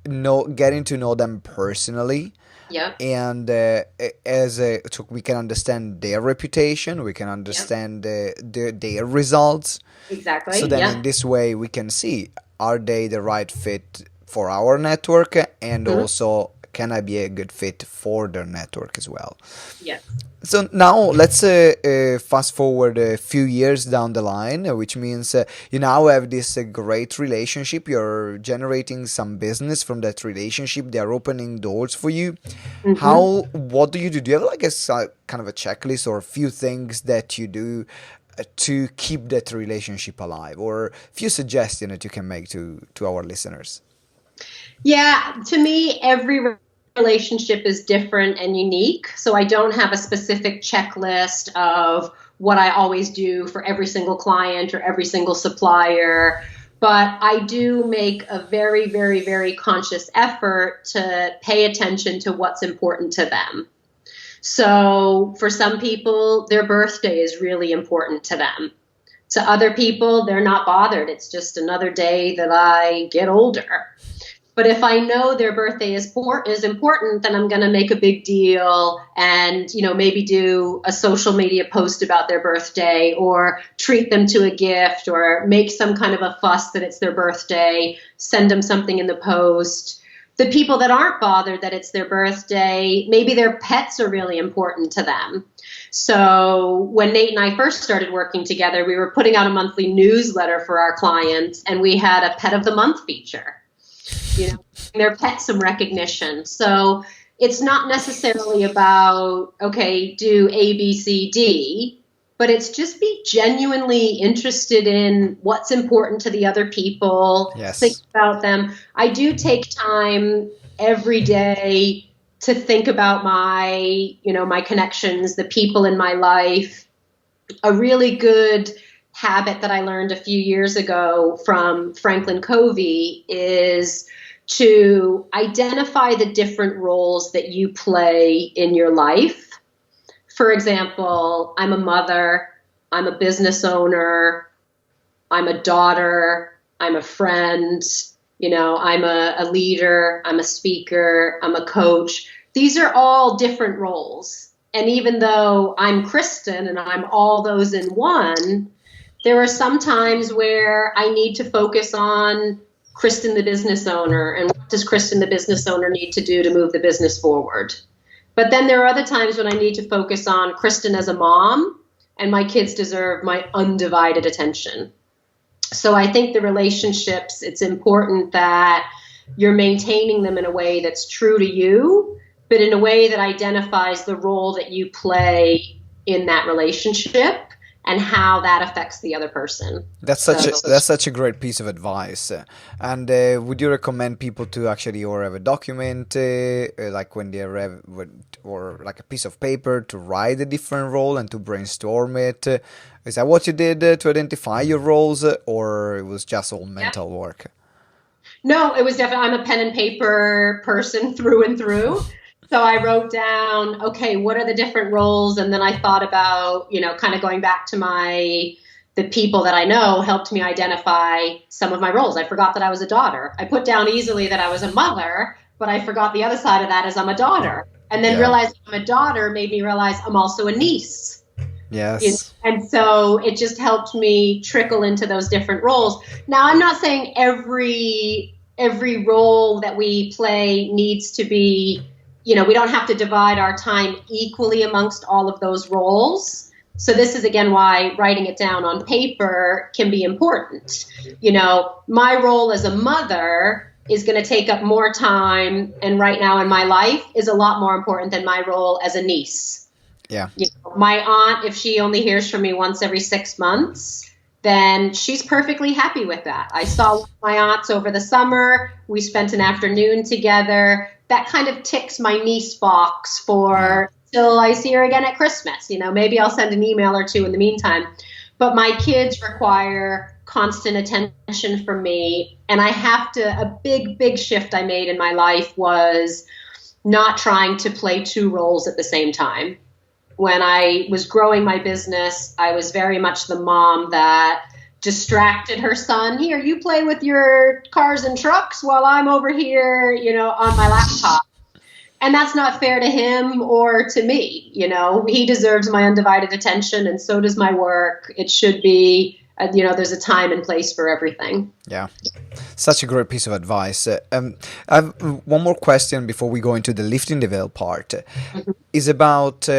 getting to know them personally. Yeah. And so we can understand their reputation. We can understand their results. Exactly. So then in this way we can see, are they the right fit for our network, and also can I be a good fit for their network as well? Yes. So now let's fast forward a few years down the line, which means you now have this great relationship. You're generating some business from that relationship. They're opening doors for you. What do you do? Do you have like kind of a checklist or a few things that you do to keep that relationship alive, or a few suggestions that you can make to our listeners? Yeah, to me, every relationship is different and unique. So I don't have a specific checklist of what I always do for every single client or every single supplier. But I do make a very, very, very conscious effort to pay attention to what's important to them. So for some people, their birthday is really important to them. To other people, they're not bothered. It's just another day that I get older. But if I know their birthday is important, then I'm going to make a big deal and, maybe do a social media post about their birthday, or treat them to a gift, or make some kind of a fuss that it's their birthday, send them something in the post. The people that aren't bothered that it's their birthday, maybe their pets are really important to them. So when Nate and I first started working together, we were putting out a monthly newsletter for our clients, and we had a Pet of the Month feature. Their pet some recognition. So it's not necessarily about, okay, do A, B, C, D, but it's just be genuinely interested in what's important to the other people. Yes. Think about them. I do take time every day to think about my connections, the people in my life. A really good habit that I learned a few years ago from Franklin Covey is to identify the different roles that you play in your life. For example, I'm a mother, I'm a business owner, I'm a daughter, I'm a friend, I'm a leader, I'm a speaker, I'm a coach. These are all different roles. And even though I'm Kristen and I'm all those in one, there are some times where I need to focus on Kristen, the business owner, and what does Kristen, the business owner, need to do to move the business forward? But then there are other times when I need to focus on Kristen as a mom, and my kids deserve my undivided attention. So I think the relationships, it's important that you're maintaining them in a way that's true to you, but in a way that identifies the role that you play in that relationship and how that affects the other person. That's such a great piece of advice. And would you recommend people to actually or have a document, like when they or like a piece of paper to write a different role and to brainstorm it? Is that what you did to identify your roles, or it was just all mental work? No, it was definitely, I'm a pen and paper person through and through. So I wrote down, okay, what are the different roles? And then I thought about, kind of going back to the people that I know helped me identify some of my roles. I forgot that I was a daughter. I put down easily that I was a mother, but I forgot the other side of that is I'm a daughter. And then realizing I'm a daughter made me realize I'm also a niece. Yes. And so it just helped me trickle into those different roles. Now, I'm not saying every role that we play needs to be, we don't have to divide our time equally amongst all of those roles. So this is, again, why writing it down on paper can be important. My role as a mother is going to take up more time, and right now in my life is a lot more important than my role as a niece. Yeah. My aunt, if she only hears from me once every 6 months, then she's perfectly happy with that. I saw one of my aunts over the summer. We spent an afternoon together. That kind of ticks my niece box for till I see her again at Christmas. Maybe I'll send an email or two in the meantime. But my kids require constant attention from me. And a big shift I made in my life was not trying to play two roles at the same time. When I was growing my business, I was very much the mom that distracted her son. Here, you play with your cars and trucks while I'm over here, on my laptop. And that's not fair to him or to me. He deserves my undivided attention, and so does my work. It should be there's a time and place for everything. Yeah, such a great piece of advice. I have one more question before we go into the lifting the veil part. Is about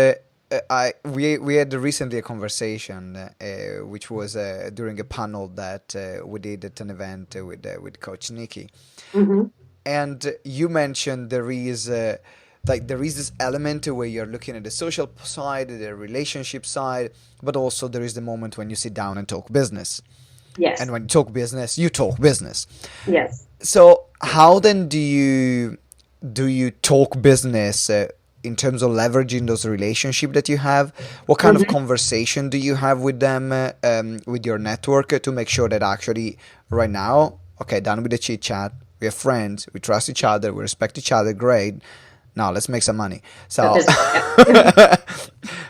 we had recently a conversation which was during a panel that we did at an event with Coach Nikki, and you mentioned there is this element where you're looking at the social side, the relationship side, but also there is the moment when you sit down and talk business. Yes. And when you talk business, you talk business. Yes. So how then do you talk business in terms of leveraging those relationships that you have? What kind of conversation do you have with them, with your network, to make sure that actually right now, okay, done with the chit chat, we are friends, we trust each other, we respect each other, great. Now let's make some money. So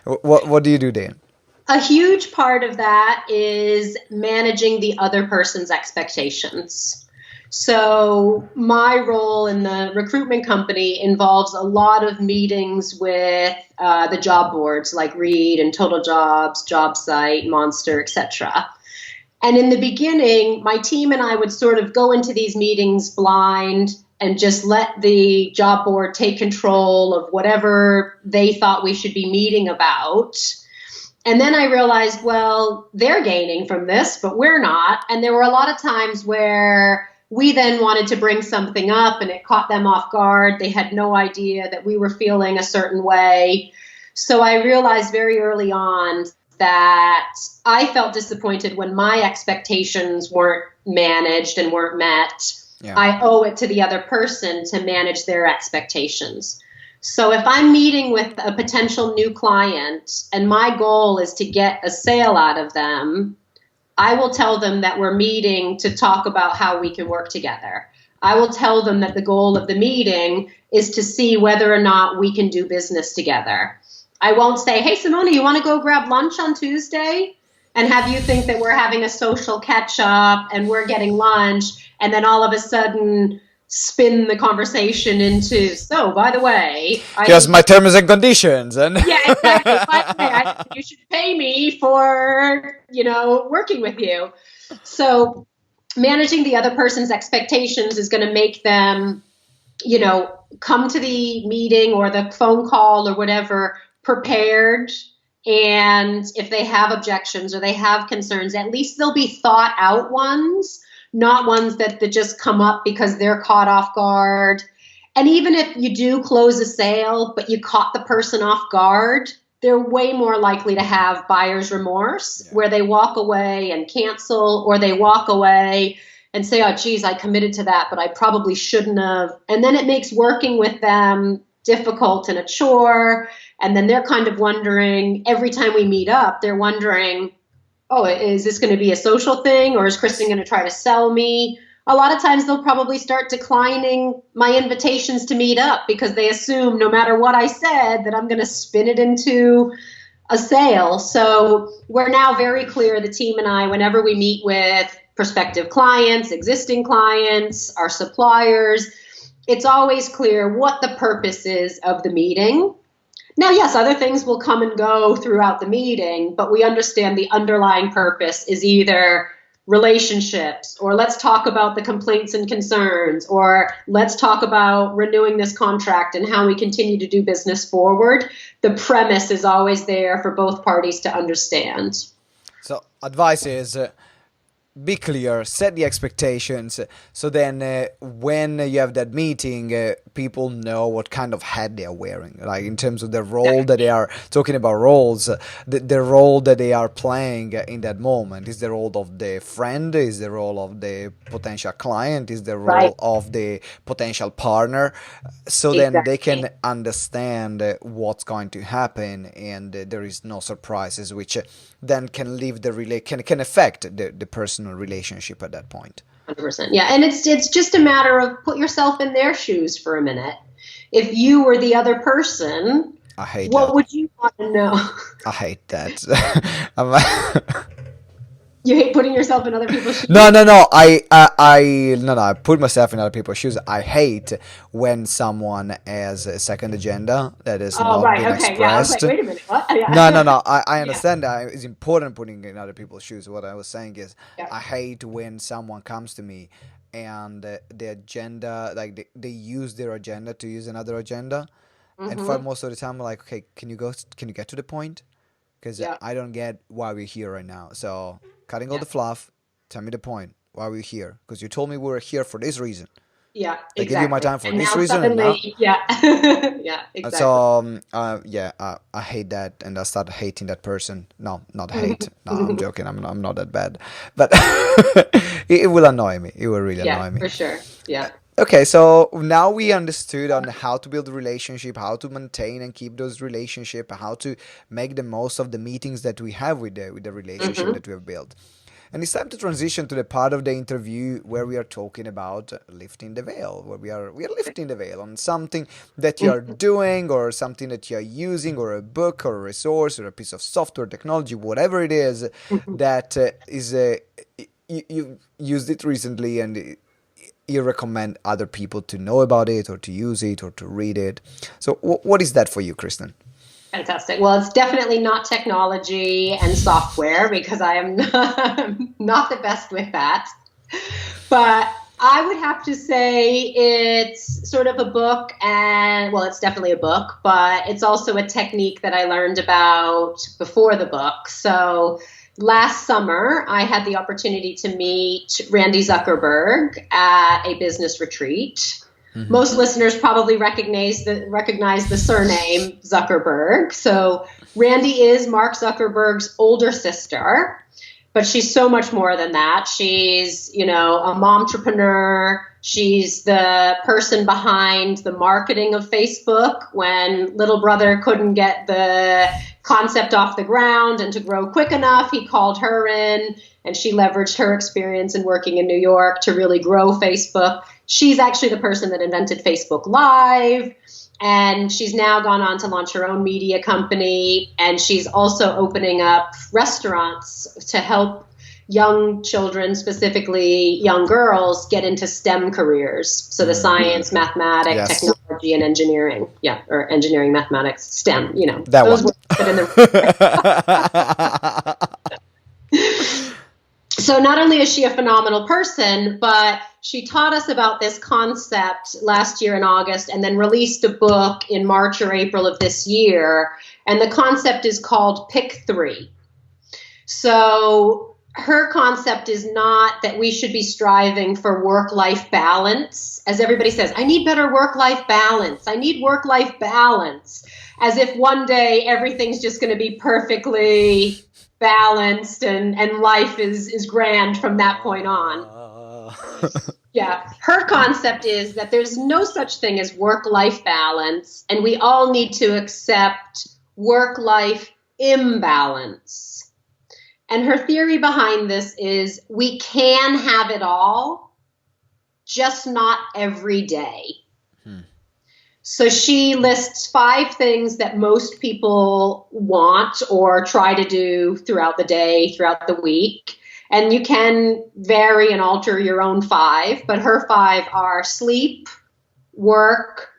what do you do then? A huge part of that is managing the other person's expectations. So my role in the recruitment company involves a lot of meetings with the job boards like Reed and Total Jobs, JobSite, Monster, etc. And in the beginning, my team and I would sort of go into these meetings blind and just let the job board take control of whatever they thought we should be meeting about. And then I realized, well, they're gaining from this, but we're not. And there were a lot of times where we then wanted to bring something up and it caught them off guard. They had no idea that we were feeling a certain way. So I realized very early on that I felt disappointed when my expectations weren't managed and weren't met. Yeah. I owe it to the other person to manage their expectations. So if I'm meeting with a potential new client and my goal is to get a sale out of them, I will tell them that we're meeting to talk about how we can work together. I will tell them that the goal of the meeting is to see whether or not we can do business together. I won't say, hey, Simone, you want to go grab lunch on Tuesday? And have you think that we're having a social catch up and we're getting lunch, and then all of a sudden spin the conversation into, so by the way, here's my terms and conditions. And yeah, exactly. By the way, you should pay me for, working with you. So managing the other person's expectations is going to make them, come to the meeting or the phone call or whatever prepared. And if they have objections or they have concerns, at least they'll be thought out ones, not ones that just come up because they're caught off guard. And even if you do close a sale, but you caught the person off guard, they're way more likely to have buyer's remorse, where they walk away and cancel, or they walk away and say, oh, geez, I committed to that, but I probably shouldn't have. And then it makes working with them difficult and a chore. And then they're kind of wondering, every time we meet up, they're wondering, oh, is this going to be a social thing, or is Kristen going to try to sell me? A lot of times they'll probably start declining my invitations to meet up because they assume no matter what I said that I'm going to spin it into a sale. So we're now very clear, the team and I, whenever we meet with prospective clients, existing clients, our suppliers, it's always clear what the purpose is of the meeting. Now, yes, other things will come and go throughout the meeting, but we understand the underlying purpose is either relationships, or let's talk about the complaints and concerns, or let's talk about renewing this contract and how we continue to do business forward. The premise is always there for both parties to understand. So advice is be clear, set the expectations, so then when you have that meeting, people know what kind of hat they are wearing, like in terms of the role that they are talking about. Roles, the role that they are playing in that moment. Is the role of the friend, is the role of the potential client, is the role of the potential partner, so then they can understand what's going to happen, and there is no surprises, which then can leave the can affect the personal relationship at that point. 100%. Yeah, and it's just a matter of put yourself in their shoes for a minute. If you were the other person, what would you want to know? I hate that. You hate putting yourself in other people's shoes? No. I put myself in other people's shoes. I hate when someone has a second agenda that is not being expressed. Yeah, I was like, wait a minute, what? Yeah. No. I understand that it's important putting in other people's shoes. What I was saying is, I hate when someone comes to me and the agenda, like they use their agenda to use another agenda, and for most of the time, I'm like, okay, can you get to the point? Because I don't get why we're here right now. So cutting all the fluff, tell me the point. Why we're here? Because you told me we were here for this reason. Yeah, exactly. I give you my time for this reason. Suddenly, yeah, exactly. So, I hate that, and I started hating that person. No, not hate. No, I'm joking. I'm not that bad, but it will annoy me. It will really annoy me. Yeah, for sure. Yeah. Okay, so now we understood on how to build a relationship, how to maintain and keep those relationships, how to make the most of the meetings that we have with the relationship that we have built. And it's time to transition to the part of the interview where we are talking about lifting the veil, where we are lifting the veil on something that you are doing or something that you are using, or a book or a resource or a piece of software, technology, whatever it is that you used it recently and you recommend other people to know about it or to use it or to read it. So what is that for you, Kristen? Fantastic. Well, it's definitely not technology and software, because I am not the best with that. But I would have to say it's sort of a book, and well, it's definitely a book, but it's also a technique that I learned about before the book. So last summer, I had the opportunity to meet Randi Zuckerberg at a business retreat. Most listeners probably recognize the surname Zuckerberg. So Randi is Mark Zuckerberg's older sister, but she's so much more than that. She's, a momtrepreneur. She's the person behind the marketing of Facebook when little brother couldn't get the concept off the ground, and to grow quick enough, he called her in, and she leveraged her experience in working in New York to really grow Facebook. She's actually the person that invented Facebook Live, and she's now gone on to launch her own media company, and she's also opening up restaurants to help young children, specifically young girls, get into STEM careers. So the science, mathematics, technology, and engineering. Yeah, or engineering, mathematics, STEM, That those one. words fit in the So not only is she a phenomenal person, but she taught us about this concept last year in August, and then released a book in March or April of this year. And the concept is called Pick 3. So her concept is not that we should be striving for work-life balance. As everybody says, I need better work-life balance. I need work-life balance. As if one day everything's just going to be perfectly balanced and life is grand from that point on. Yeah. Her concept is that there's no such thing as work-life balance, and we all need to accept work-life imbalance. And her theory behind this is we can have it all, just not every day. So she lists 5 things that most people want or try to do throughout the day, throughout the week. And you can vary and alter your own 5, but her 5 are sleep, work,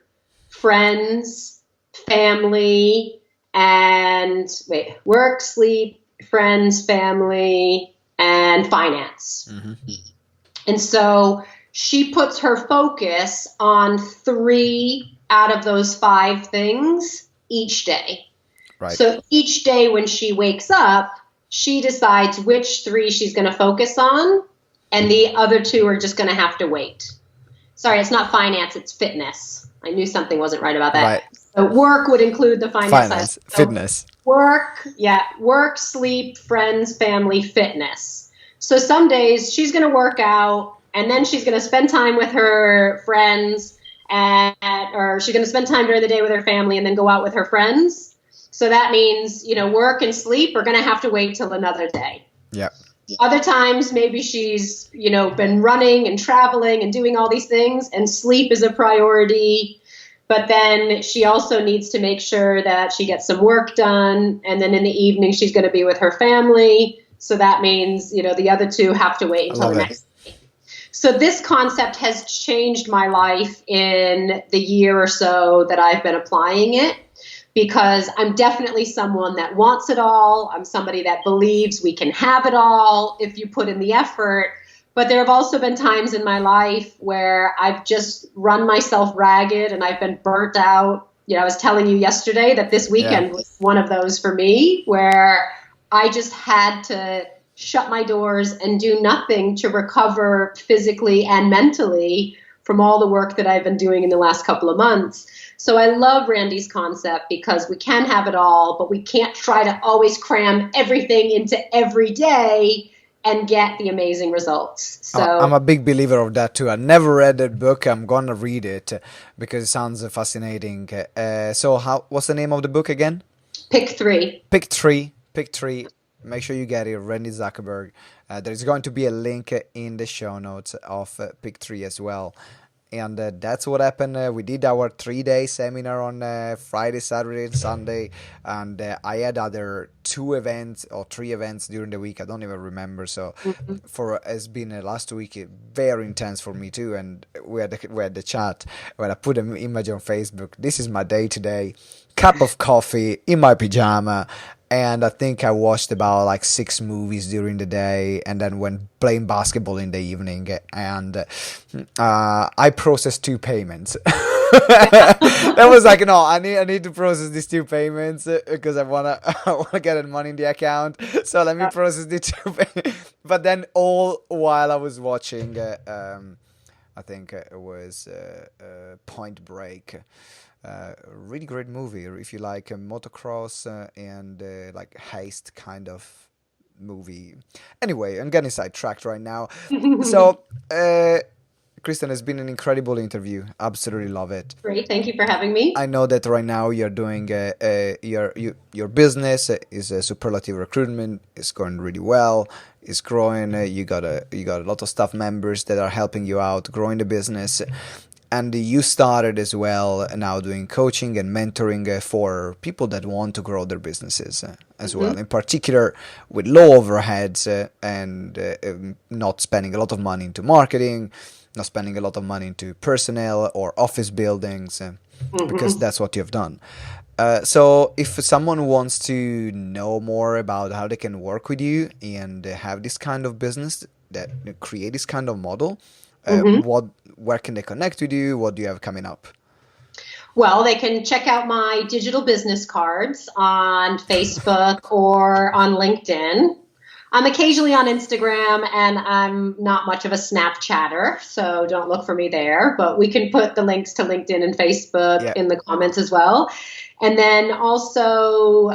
friends, family, and work, sleep, friends, family, and finance. And so she puts her focus on 3 out of those 5 things each day. Right. So each day when she wakes up, she decides which 3 she's going to focus on, and the other 2 are just going to have to wait. Sorry, it's not finance, it's fitness. I knew something wasn't right about that. Right. So work would include the finance side. So fitness. Work, sleep, friends, family, fitness. So some days she's going to work out, and then she's going to spend time with her friends, or she's going to spend time during the day with her family and then go out with her friends. So that means, work and sleep are going to have to wait till another day. Yeah. Other times, maybe she's, been running and traveling and doing all these things, and sleep is a priority. But then she also needs to make sure that she gets some work done. And then in the evening, she's going to be with her family. So that means, the other two have to wait until the next day. So this concept has changed my life in the year or so that I've been applying it, because I'm definitely someone that wants it all. I'm somebody that believes we can have it all if you put in the effort. But there have also been times in my life where I've just run myself ragged and I've been burnt out. I was telling you yesterday that this weekend was one of those for me, where I just had to shut my doors and do nothing to recover physically and mentally from all the work that I've been doing in the last couple of months. So I love Randi's concept, because we can have it all, but we can't try to always cram everything into every day and get the amazing results. So I'm a big believer of that too. I never read that book. I'm gonna read it because it sounds fascinating. So what's the name of the book again? Pick three. Pick three. Make sure you get it. Randi Zuckerberg. There's going to be a link in the show notes of Pick 3 as well. And that's what happened. We did our 3-day seminar on Friday, Saturday, and Sunday. And I had other 2 events or 3 events during the week. I don't even remember. So it's been last week very intense for me too. And we had the chat where I put an image on Facebook. This is my day today. Cup of coffee in my pajama. And I think I watched about 6 movies during the day, and then went playing basketball in the evening. And I processed 2 payments. That was no, I need to process these 2 payments because I wanna get the money in the account. So let me process the 2 payments. But then all while I was watching, I think it was Point Break. Really great movie if you like motocross and heist kind of movie. Anyway, I'm getting sidetracked right now. So, Kristen, has been an incredible interview. Absolutely love it. Great, thank you for having me. I know that right now you're doing your business is Superlative Recruitment. It's going really well. It's growing. You got a lot of staff members that are helping you out growing the business. And you started as well now doing coaching and mentoring for people that want to grow their businesses as well, in particular with low overheads and not spending a lot of money into marketing, not spending a lot of money into personnel or office buildings, because that's what you've done. So if someone wants to know more about how they can work with you and have this kind of business, that create this kind of model, where can they connect with you? What do you have coming up? Well, they can check out my digital business cards on Facebook or on LinkedIn. I'm occasionally on Instagram, and I'm not much of a Snapchatter, so don't look for me there. But we can put the links to LinkedIn and Facebook in the comments as well. And then also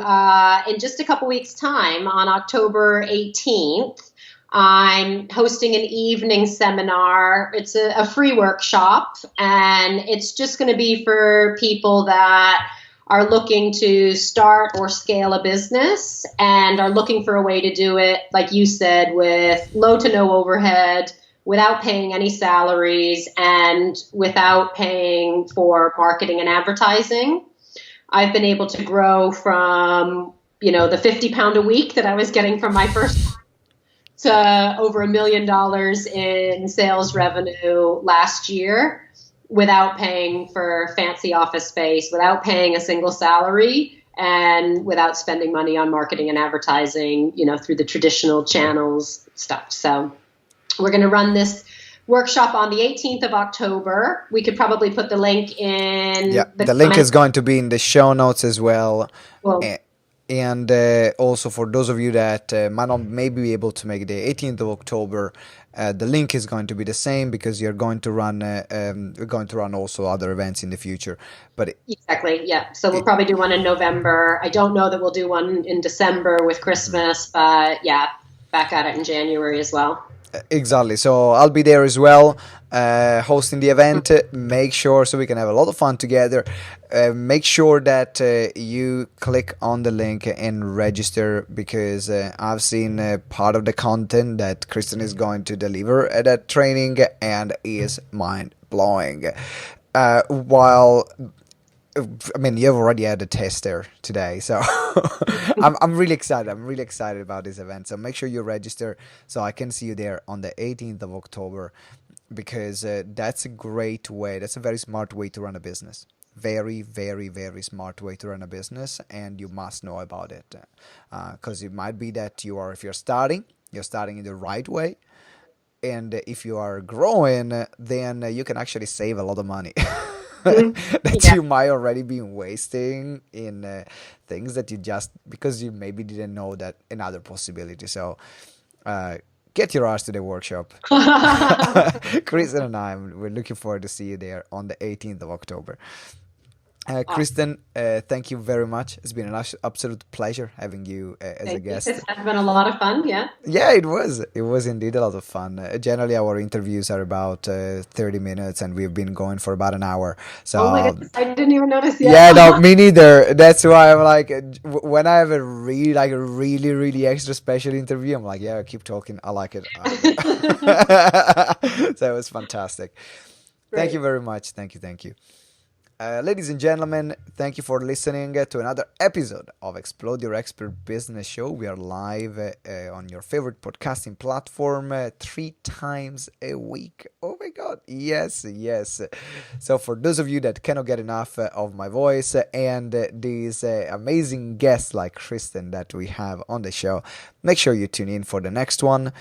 in just a couple weeks' time, on October 18th, I'm hosting an evening seminar. It's a free workshop, and it's just going to be for people that are looking to start or scale a business and are looking for a way to do it, like you said, with low to no overhead, without paying any salaries, and without paying for marketing and advertising. I've been able to grow from, the £50 a week that I was getting from my first to over $1 million in sales revenue last year without paying for fancy office space, without paying a single salary, and without spending money on marketing and advertising, through the traditional channels stuff. So we're going to run this workshop on the 18th of October. We could probably put the link in. Yeah, the link is going to be in the show notes as well. And also for those of you that might not maybe be able to make the 18th of October, the link is going to be the same, because you're going to run we're going to run also other events in the future. But exactly, yeah. So we'll probably do one in November. I don't know that we'll do one in December with Christmas, but yeah, back at it in January as well. Exactly. So I'll be there as well, hosting the event. Make sure, so we can have a lot of fun together. Make sure that you click on the link and register, because I've seen part of the content that Kristen is going to deliver at that training and is mind blowing. While I mean, you've already had a test there today, so I'm really excited. I'm really excited about this event. So make sure you register so I can see you there on the 18th of October, because that's a great way. That's a very smart way to run a business. Very, very, very smart way to run a business, and you must know about it, because it might be that if you're starting in the right way, and if you are growing, then you can actually save a lot of money. That Yeah. you might already be wasting in things that you just because you maybe didn't know that another possibility. So get your ass to the workshop. Kristen and we're looking forward to see you there on the 18th of October. Kristen, thank you very much. It's been an absolute pleasure having you as a Thank you. guest. This has been a lot of fun. Yeah. Yeah, it was. It was indeed a lot of fun. Generally, our interviews are about 30 minutes, and we've been going for about an hour. So, Oh my goodness, I didn't even notice yet. yeah, no, me neither. That's why I'm like, when I have a really, really extra special interview, I'm like, yeah, keep talking. I like it. So it was fantastic. Thank you Great. very much. Thank you. Ladies and gentlemen, thank you for listening to another episode of Explode Your Expert Business Show. We are live on your favorite podcasting platform 3 times a week. Oh my God. Yes. So for those of you that cannot get enough of my voice and these amazing guests like Kristen that we have on the show, make sure you tune in for the next one.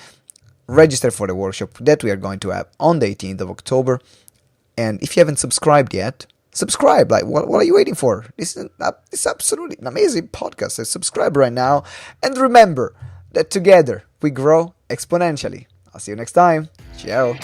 Register for the workshop that we are going to have on the 18th of October. And if you haven't subscribed yet, subscribe. Like, what are you waiting for? This is absolutely an amazing podcast. So subscribe right now. And remember that together we grow exponentially. I'll see you next time. Ciao.